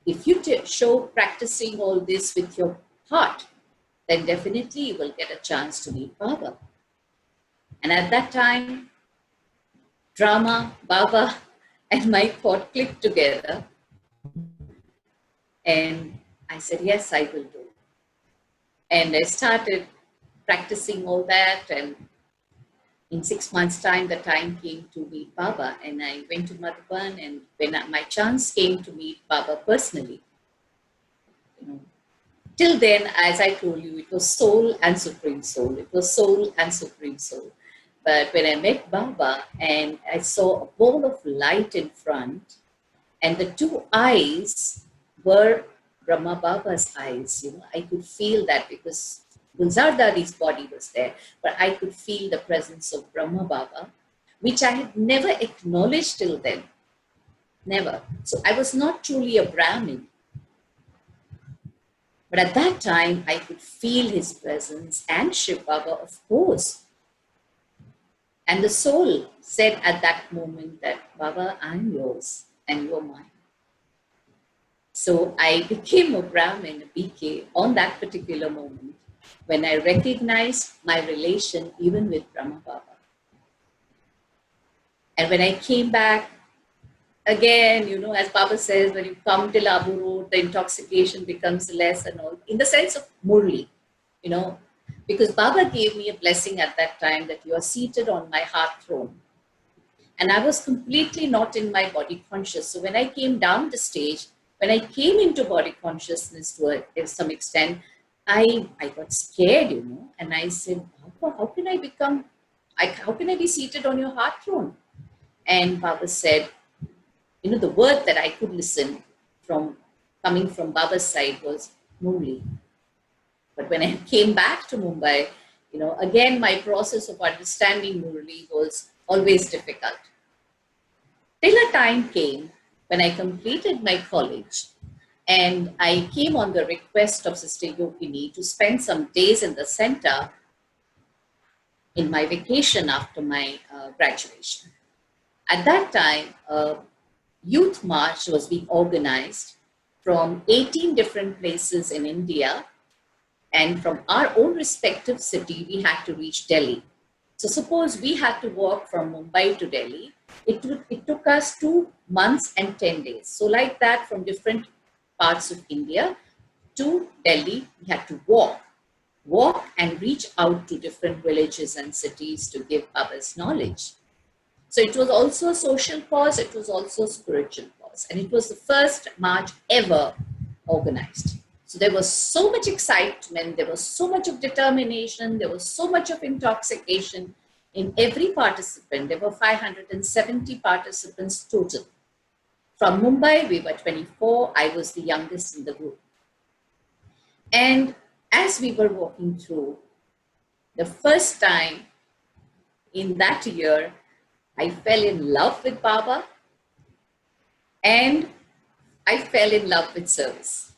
If you show practicing all this with your heart, then definitely you will get a chance to meet Baba. And at that time, drama, Baba, and my thought clicked together. And I said, yes, I will do. And I started practicing all that. And in 6 months' time, the time came to meet Baba. And I went to Madhuban. And when my chance came to meet Baba personally, till then, as I told you, it was soul and supreme soul. It was soul and supreme soul. But when I met Baba and I saw a ball of light in front, and the two eyes were Brahma Baba's eyes, I could feel that because Gulzar Dadi's body was there, but I could feel the presence of Brahma Baba, which I had never acknowledged till then. Never. So I was not truly a Brahmin. But at that time, I could feel his presence and Shiv Baba, of course. And the soul said at that moment that, Baba, I'm yours and you're mine. So I became a Brahmin, a BK, on that particular moment when I recognized my relation even with Brahma Baba. And when I came back, again, as Baba says, when you come till Abu Road, the intoxication becomes less and all, in the sense of Murli, because Baba gave me a blessing at that time that you are seated on my heart throne. And I was completely not in my body conscious. So when I came down the stage, when I came into body consciousness to some extent, I got scared, and I said, Baba, how can I be seated on your heart throne? And Baba said, the word that I could listen from coming from Baba's side was Murli. But when I came back to Mumbai, again, my process of understanding Murli was always difficult. Till a time came when I completed my college and I came on the request of Sister Yogini to spend some days in the center in my vacation after my graduation. At that time, a youth march was being organized from 18 different places in India, and from our own respective city, we had to reach Delhi. So suppose we had to walk from Mumbai to Delhi, it took us 2 months and 10 days. So like that, from different parts of India to Delhi, we had to walk and reach out to different villages and cities to give Baba's knowledge. So it was also a social cause, it was also a spiritual cause. And it was the first march ever organized. So there was so much excitement, there was so much of determination, there was so much of intoxication in every participant. There were 570 participants total. From Mumbai, we were 24. I was the youngest in the group. And as we were walking through, the first time in that year, I fell in love with Baba and I fell in love with service.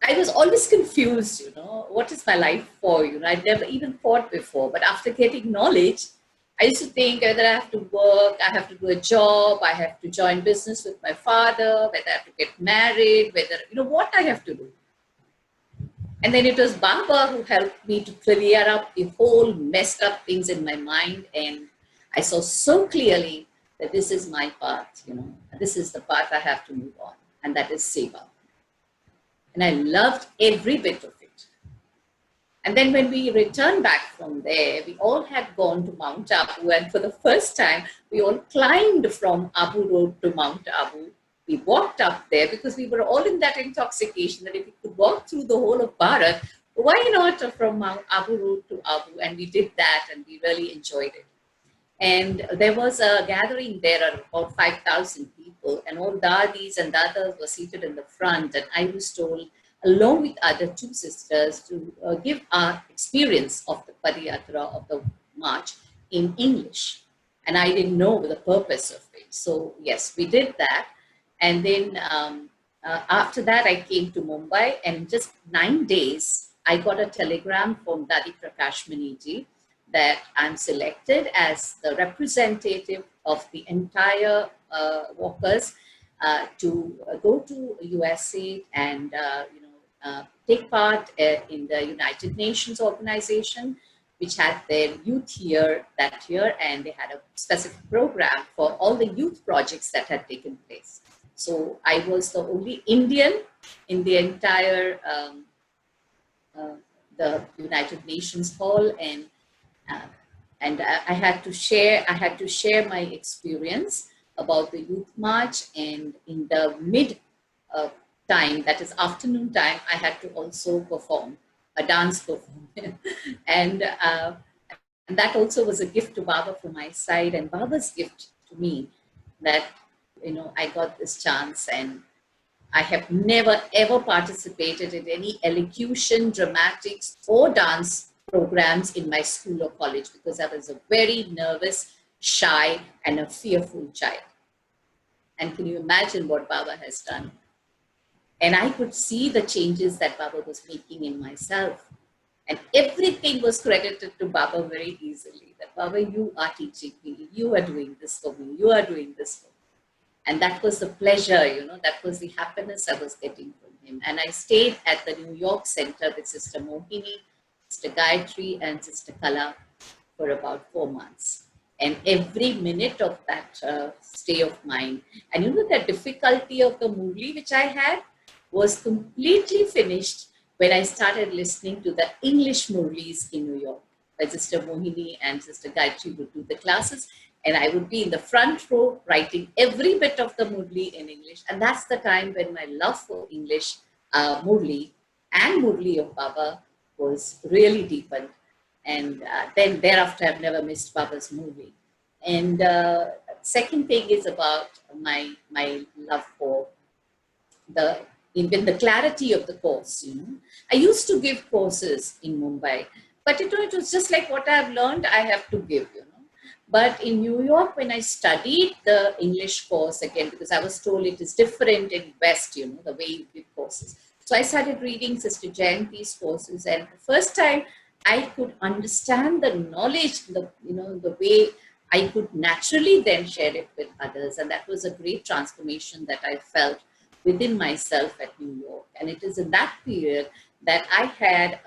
I was always confused, what is my life for? I'd never even thought before, but after getting knowledge, I used to think whether I have to work, I have to do a job, I have to join business with my father, whether I have to get married, whether, what I have to do. And then it was Baba who helped me to clear up the whole messed up things in my mind. And I saw so clearly that this is my path, this is the path I have to move on. And that is Seva. And I loved every bit of it. And then when we returned back from there, we all had gone to Mount Abu, and for the first time, we all climbed from Abu Road to Mount Abu. We walked up there because we were all in that intoxication that if we could walk through the whole of Bharat, why not from Mount Abu Road to Abu? And we did that, and we really enjoyed it. And there was a gathering there of about 5,000 people, and all dadis and dadas were seated in the front, and I was told, along with other two sisters, to give our experience of the Padayatra, of the march, in English. And I didn't know the purpose of it. So yes, we did that. And then after that, I came to Mumbai, and in just 9 days, I got a telegram from Dadi Prakash Maniji that I'm selected as the representative of the entire walkers to go to USA and take part in the United Nations organization, which had their youth year that year, and they had a specific program for all the youth projects that had taken place. So I was the only Indian in the entire the United Nations hall, and I had to share my experience about the youth march, and in the mid time, that is afternoon time, I had to also perform a dance performance. and that also was a gift to Baba from my side, and Baba's gift to me, that I got this chance. And I have never ever participated in any elocution, dramatics, or dance programs in my school or college, because I was a very nervous, shy, and a fearful child. And can you imagine what Baba has done? And I could see the changes that Baba was making in myself. And everything was credited to Baba very easily. That Baba, you are teaching me, you are doing this for me, you are doing this for me. And that was the pleasure, that was the happiness I was getting from him. And I stayed at the New York Center with Sister Mohini, Sister Gayatri, and Sister Kala for about 4 months. And every minute of that stay of mine, and the difficulty of the Murli which I had was completely finished when I started listening to the English Murlis in New York, where Sister Mohini and Sister Gayatri would do the classes. And I would be in the front row writing every bit of the Murli in English. And that's the time when my love for English Murli and Murli of Baba was really deepened. And then thereafter, I've never missed Baba's Murli. And second thing is about my love for the clarity of the course. I used to give courses in Mumbai, but it was just like what I've learned, I have to give. But in New York, when I studied the English course again, because I was told it is different in West, the way you give courses. So I started reading Sister Jayanti's courses, and the first time I could understand the knowledge, the way I could naturally then share it with others. And that was a great transformation that I felt within myself at New York. And it is in that period that I had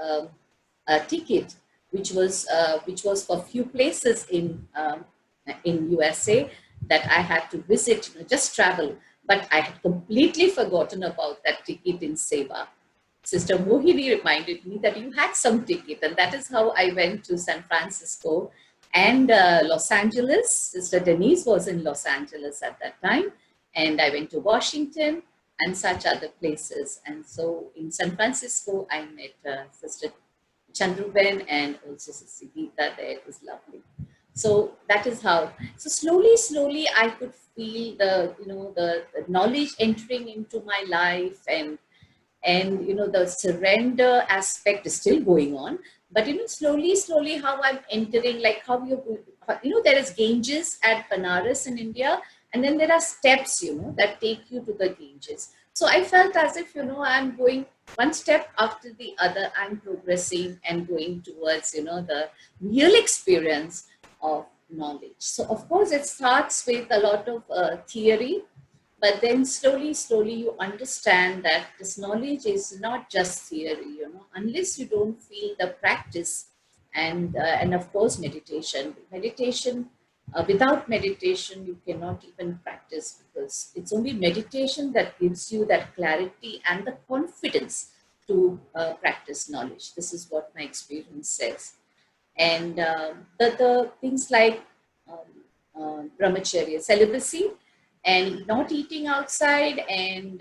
a ticket which was for a few places in USA that I had to visit, just travel. But I had completely forgotten about that ticket in Seva. Sister Mohini reminded me that you had some ticket, and that is how I went to San Francisco and Los Angeles. Sister Denise was in Los Angeles at that time, and I went to Washington and such other places. And so in San Francisco, I met Sister Chandruben and also Sister Geeta there. It was lovely. So that is how. So slowly, I could feel the knowledge entering into my life, and the surrender aspect is still going on. But slowly, how I'm entering, like how there is Ganges at Banaras in India, and then there are steps, that take you to the Ganges. So I felt as if, I'm going one step after the other, I'm progressing and going towards, the real experience of knowledge. So of course, it starts with a lot of theory, but then slowly you understand that this knowledge is not just theory, unless you don't feel the practice and of course, meditation. Without meditation, you cannot even practice, because it's only meditation that gives you that clarity and the confidence to practice knowledge. This is what my experience says. And the things like brahmacharya, celibacy, and not eating outside, and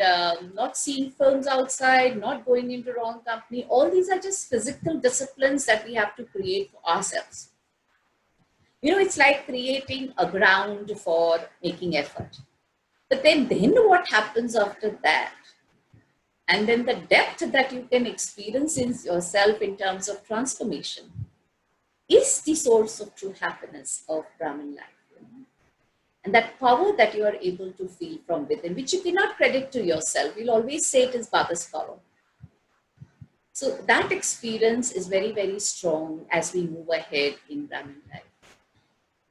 not seeing films outside, not going into wrong company, all these are just physical disciplines that we have to create for ourselves. You know, it's like creating a ground for making effort. But then what happens after that? And then the depth that you can experience in yourself in terms of transformation is the source of true happiness of Brahmin life. You know? And that power that you are able to feel from within, which you cannot credit to yourself. You'll always say it is Baba's power. So that experience is very, very strong as we move ahead in Brahmin life.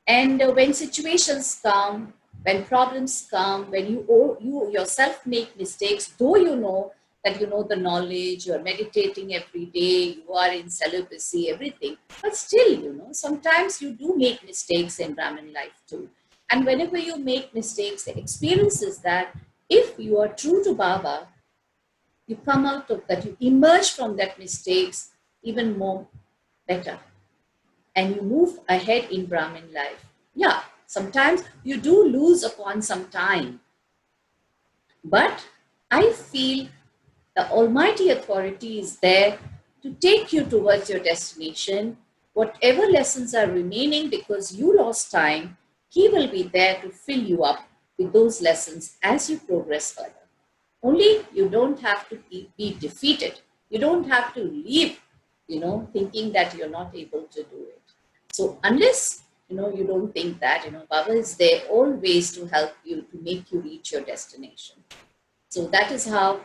And when situations come, when problems come, when you yourself make mistakes, though you know that you know the knowledge, you're meditating every day, you are in celibacy, everything, but still, you know, sometimes you do make mistakes in Brahmin life too. And whenever you make mistakes, the experience is that if you are true to Baba, you come out of that, you emerge from that mistakes even more better. And you move ahead in Brahmin life. Yeah, sometimes you do lose upon some time. But I feel the Almighty Authority is there to take you towards your destination. Whatever lessons are remaining because you lost time, He will be there to fill you up with those lessons as you progress further. Only you don't have to be defeated. You don't have to leave, you know, thinking that you're not able to do it. So unless, you know, you don't think that, you know, Baba is there always to help you, to make you reach your destination. So that is how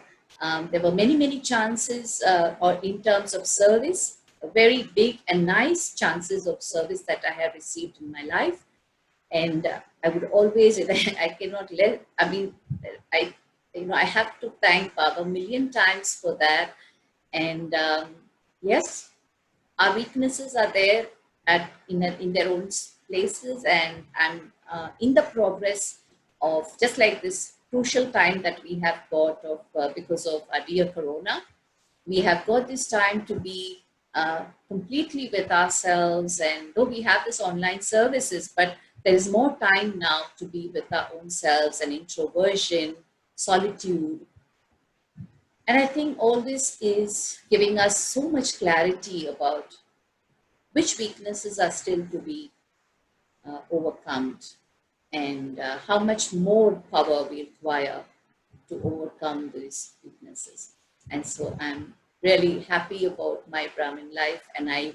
there were many, many chances or in terms of service, very big and nice chances of service that I have received in my life. And I would always, I cannot let, I mean, I have to thank Baba a million times for that. And yes, our weaknesses are there in their own places, and I'm in the progress of just like this crucial time that we have got of because of our dear Corona. We have got this time to be completely with ourselves, and though we have this online services, but there is more time now to be with our own selves and introversion, solitude. And I think all this is giving us so much clarity about which weaknesses are still to be overcome, and how much more power we require to overcome these weaknesses. And so I'm really happy about my Brahmin life, and I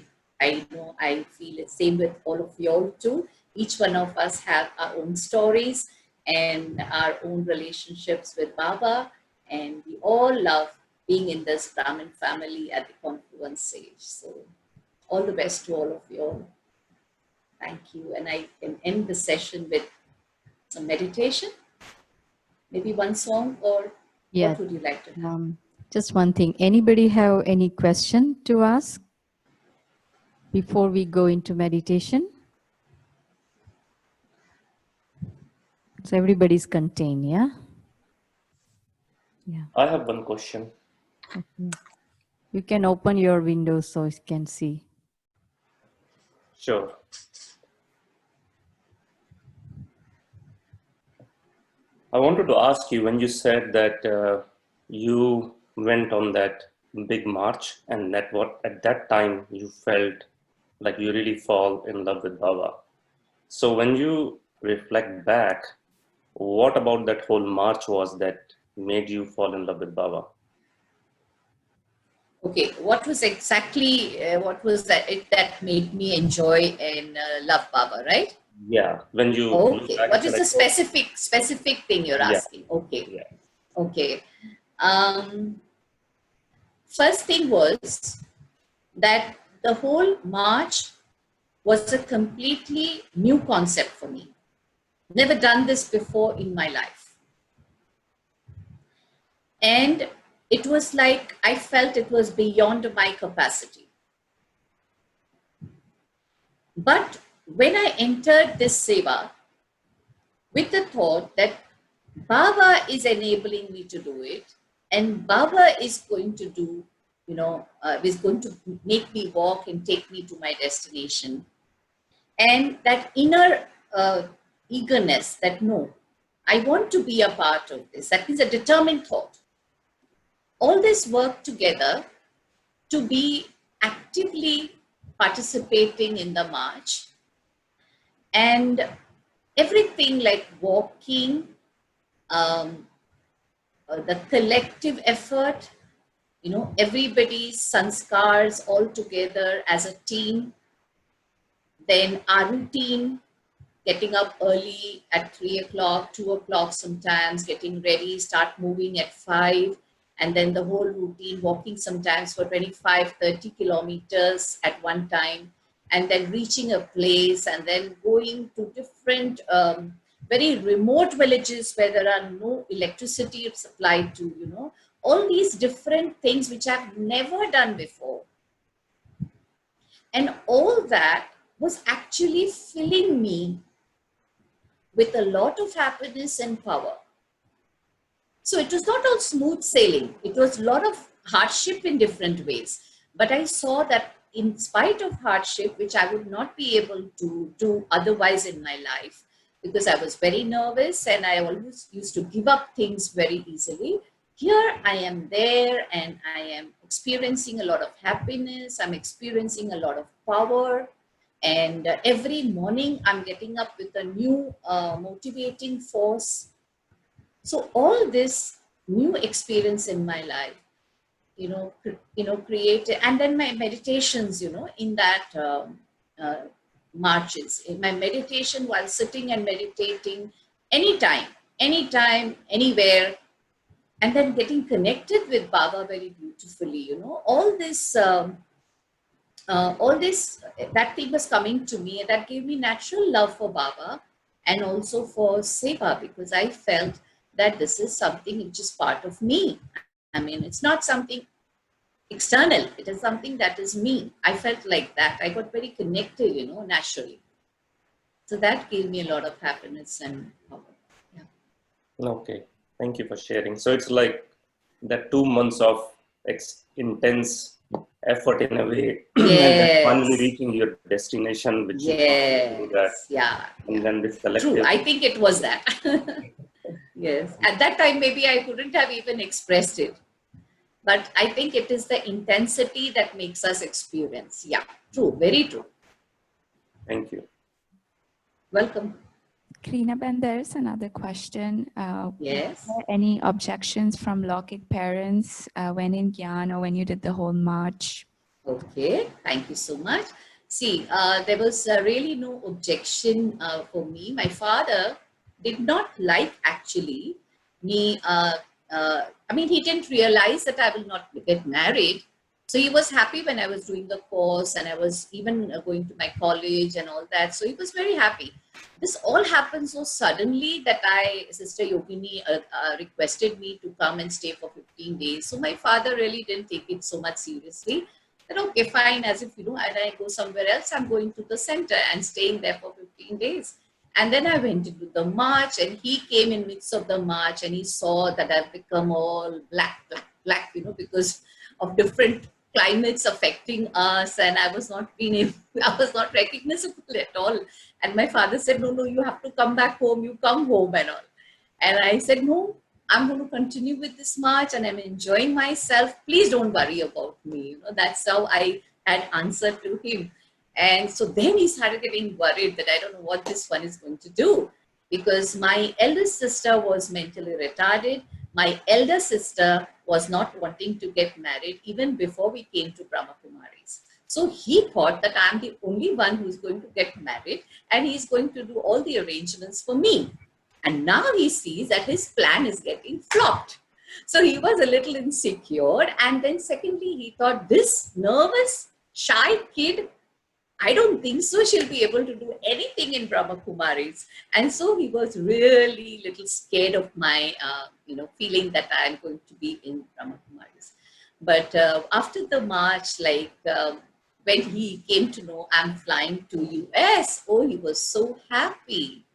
know I feel the same with all of you all too. Each one of us have our own stories and our own relationships with Baba, and we all love being in this Brahmin family at the Confluence Sage. So all the best to all of you all. Thank you. And I can end the session with some meditation. Maybe one song, or Yeah. what would you like to have? Just one thing. Anybody have any question to ask before we go into meditation? So everybody's contained, yeah? Yeah. I have one question. Okay. You can open your window so you can see. Sure. I wanted to ask you, when you said that you went on that big march, and that what at that time you felt like you really fall in love with Baba. So when you reflect back, what about that whole march was that made you fall in love with Baba? Okay, what was exactly, what was that that made me enjoy and love Baba, right? Yeah, when you look Okay, back, what it's is the like, specific thing you're yeah, asking? Okay, yeah. okay. First thing was that the whole march was a completely new concept for me. Never done this before in my life. And it was like, I felt it was beyond my capacity. But when I entered this seva with the thought that Baba is enabling me to do it, and Baba is going to do was going to make me walk and take me to my destination. And that inner eagerness that no, I want to be a part of this. That means a determined thought. All this work together to be actively participating in the march, and everything like walking, the collective effort, everybody's sanskars all together as a team, then our routine, getting up early at 3 o'clock, 2 o'clock sometimes, getting ready, start moving at 5, and then the whole routine, walking sometimes for 25, 30 kilometers at one time, and then reaching a place, and then going to different very remote villages where there are no electricity supplied to, all these different things which I've never done before. And all that was actually filling me with a lot of happiness and power. So it was not all smooth sailing. It was a lot of hardship in different ways. But I saw that in spite of hardship, which I would not be able to do otherwise in my life, because I was very nervous and I always used to give up things very easily, here I am there and I am experiencing a lot of happiness. I'm experiencing a lot of power. And every morning I'm getting up with a new motivating force. So all this new experience in my life, created, and then my meditations, in that marches, in my meditation while sitting and meditating, anytime, anywhere, and then getting connected with Baba very beautifully, all this, that thing was coming to me, and that gave me natural love for Baba and also for Seva, because I felt that this is something which is part of me. I mean, it's not something external. It is something that is me. I felt like that. I got very connected, naturally. So that gave me a lot of happiness and power. Yeah. Okay. Thank you for sharing. So it's like that 2 months of intense effort in a way, and then finally reaching your destination, which you do that. Yeah. And then this collective. True. I think it was that. Yes. At that time, maybe I couldn't have even expressed it. But I think it is the intensity that makes us experience. Yeah. True. Very true. Thank you. Welcome. Kreenaben, there's another question. Yes. Were there any objections from Lokik parents when in Gyan or when you did the whole march? Okay, thank you so much. See, there was really no objection for me. My father did not like actually me. I mean, he didn't realize that I will not get married. So he was happy when I was doing the course and I was even going to my college and all that. So he was very happy. This all happened so suddenly that Sister Yogini requested me to come and stay for 15 days. So my father really didn't take it so much seriously. That okay, fine, as if, and I go somewhere else, I'm going to the center and staying there for 15 days. And then I went into the march and he came in midst of the march and he saw that I've become all black, because of different climates affecting us, and I was not recognizable at all. And my father said, no, you have to come back home, you come home and all. And I said, no, I'm going to continue with this march and I'm enjoying myself. Please don't worry about me. That's how I had answered to him. And so then he started getting worried that I don't know what this one is going to do, because my eldest sister was mentally retarded. My elder sister was not wanting to get married even before we came to Brahma Kumaris. So he thought that I'm the only one who's going to get married and he's going to do all the arrangements for me. And now he sees that his plan is getting flopped. So he was a little insecure. And then secondly, he thought, this nervous, shy kid, I don't think so she'll be able to do anything in Brahma Kumaris. And so he was really little scared of my, feeling that I'm going to be in Brahma Kumaris. But after the march, when he came to know I'm flying to US, he was so happy.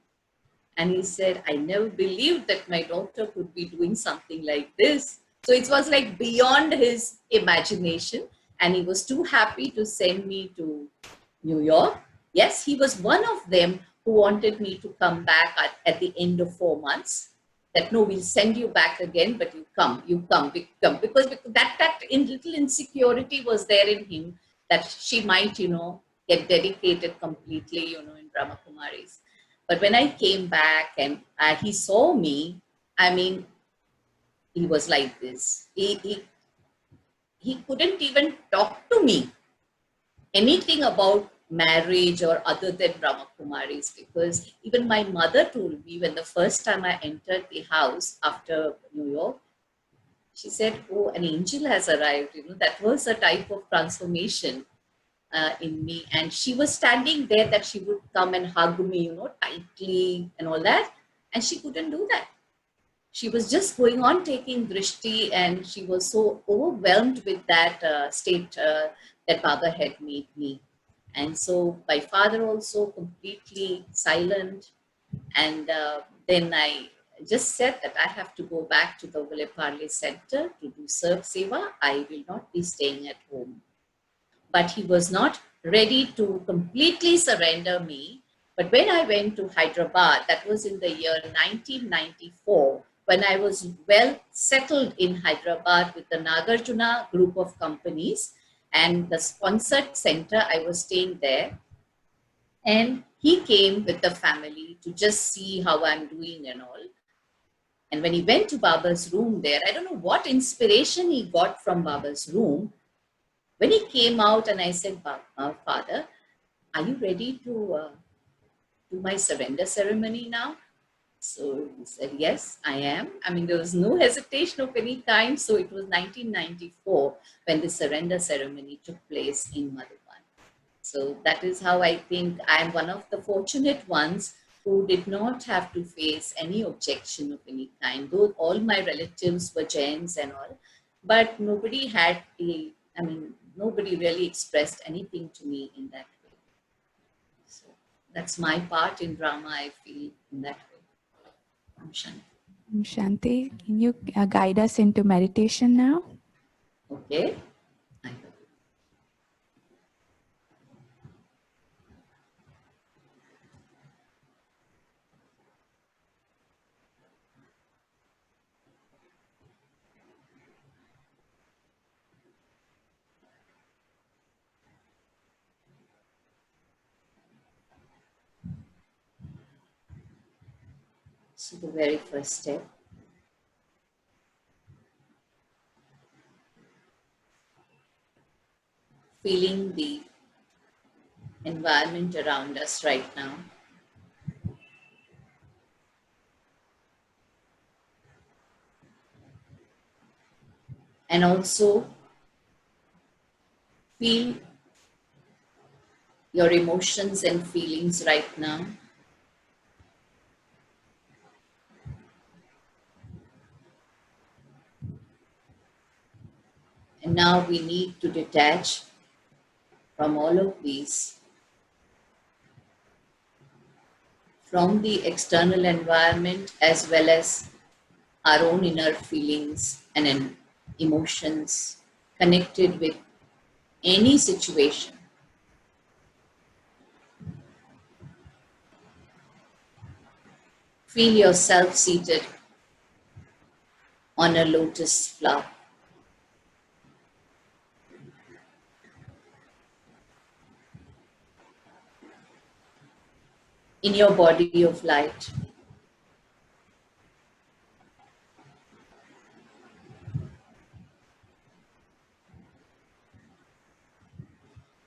And he said, I never believed that my daughter could be doing something like this. So it was like beyond his imagination, and he was too happy to send me to New York. Yes, he was one of them who wanted me to come back at the end of 4 months. That no, we'll send you back again, but you come, because that little insecurity was there in him, that she might, get dedicated completely, in Brahma Kumaris. But when I came back and he saw me, I mean, he was like this. He couldn't even talk to me anything about marriage or other than Brahma Kumaris, because even my mother told me when the first time I entered the house after New York, she said, "Oh, an angel has arrived." That was a type of transformation in me. And she was standing there that she would come and hug me, tightly and all that. And she couldn't do that. She was just going on taking drishti, and she was so overwhelmed with that state that Baba had made me. And so my father also completely silent. And then I just said that I have to go back to the Vileparle Center to do Serve Seva. I will not be staying at home. But he was not ready to completely surrender me. But when I went to Hyderabad, that was in the year 1994, when I was well settled in Hyderabad with the Nagarjuna group of companies and the sponsored center, I was staying there. And he came with the family to just see how I'm doing and all. And when he went to Baba's room there, I don't know what inspiration he got from Baba's room. When he came out and I said, "Father, are you ready to do my surrender ceremony now?" So he said, "Yes, I am." I mean, there was no hesitation of any kind. So it was 1994 when the surrender ceremony took place in Madhuban. So that is how I think I am one of the fortunate ones who did not have to face any objection of any kind. Though all my relatives were Jains and all, but nobody had nobody really expressed anything to me in that way. So that's my part in drama, I feel, in that way. Shanti. Shanti, can you guide us into meditation now? Okay. So the very first step, feeling the environment around us right now. And also feel your emotions and feelings right now. And now we need to detach from all of these, from the external environment as well as our own inner feelings and emotions connected with any situation. Feel yourself seated on a lotus flower. In your body of light.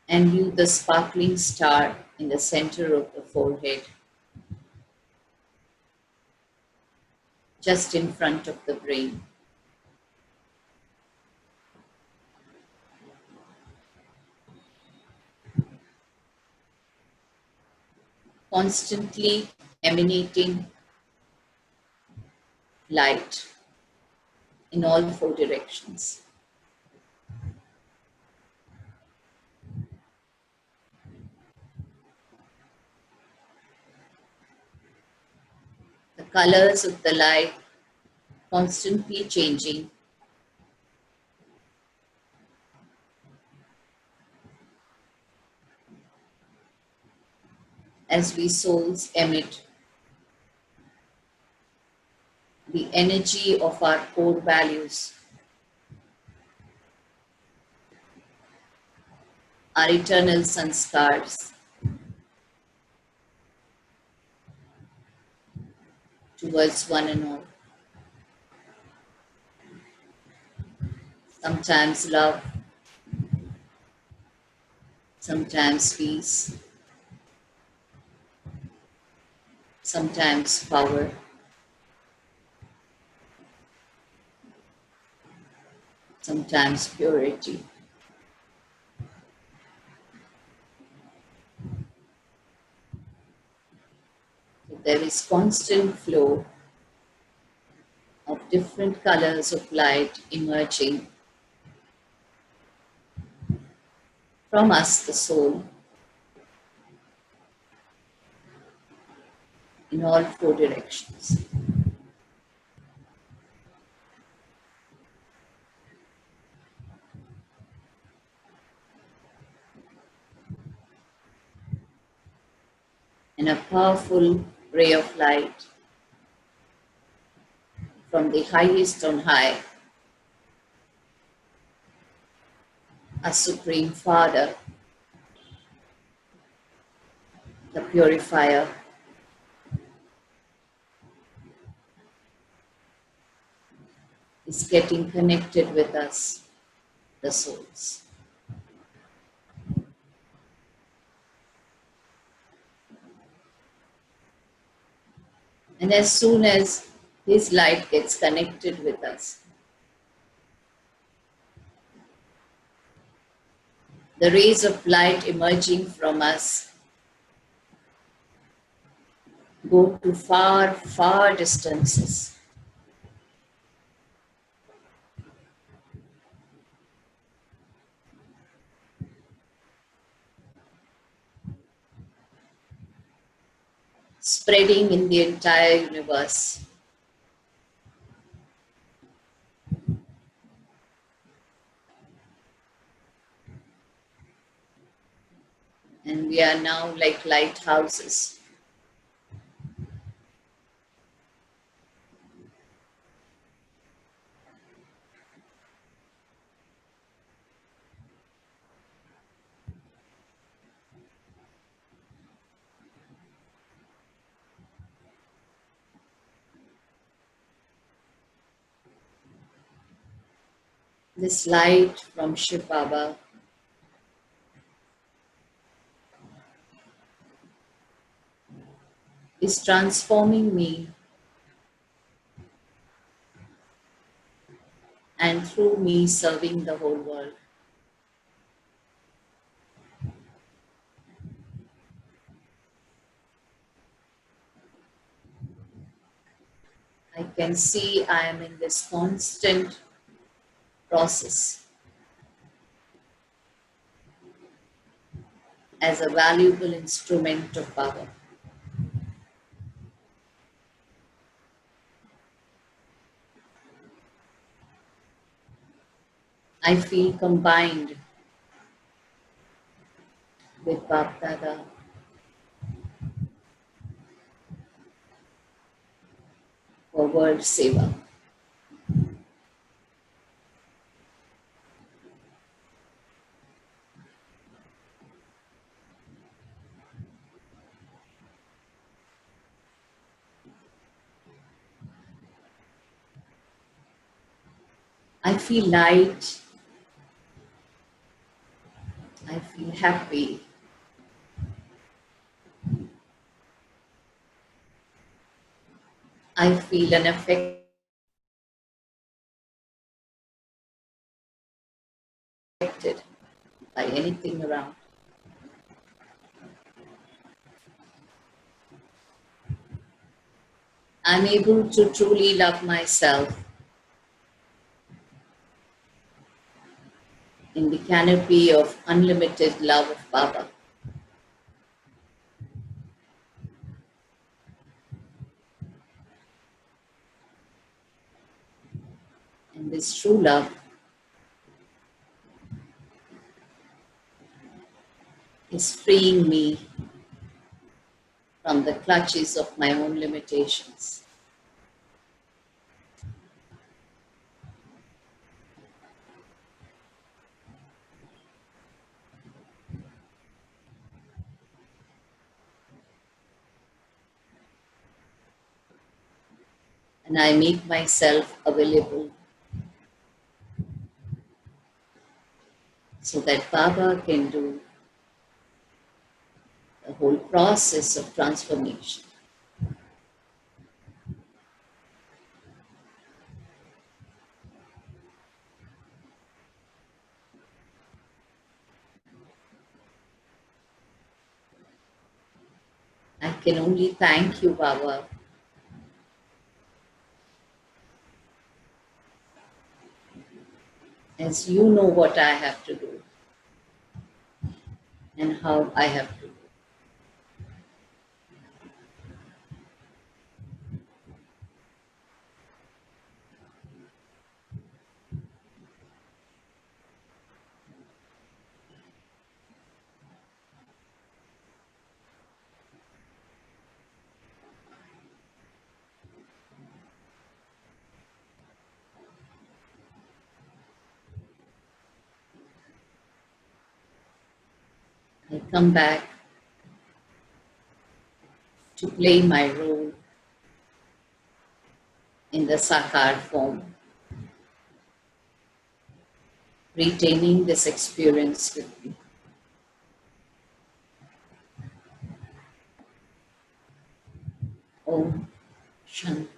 And you, the sparkling star in the center of the forehead, just in front of the brain. Constantly emanating light in all four directions. The colors of the light constantly changing as we souls emit the energy of our core values, our eternal sanskars towards one and all. Sometimes love, sometimes peace, sometimes power, sometimes purity. There is constant flow of different colors of light emerging from us, the soul, in all four directions. And a powerful ray of light from the highest on high, a Supreme Father, the Purifier, is getting connected with us, the souls. And as soon as His light gets connected with us, the rays of light emerging from us go to far, far distances. Spreading in the entire universe. And we are now like lighthouses. This light from Shiv Baba is transforming me, and through me serving the whole world. I can see I am in this constant process as a valuable instrument of power. I feel combined with Bap Dada for world seva. I feel light, I feel happy, I feel unaffected by anything around. I'm able to truly love myself in the canopy of unlimited love of Baba. And this true love is freeing me from the clutches of my own limitations. And I make myself available so that Baba can do the whole process of transformation. I can only thank you, Baba, as you know what I have to do and how I have to do. I come back to play my role in the Sakar form, retaining this experience with me. Om Shanti.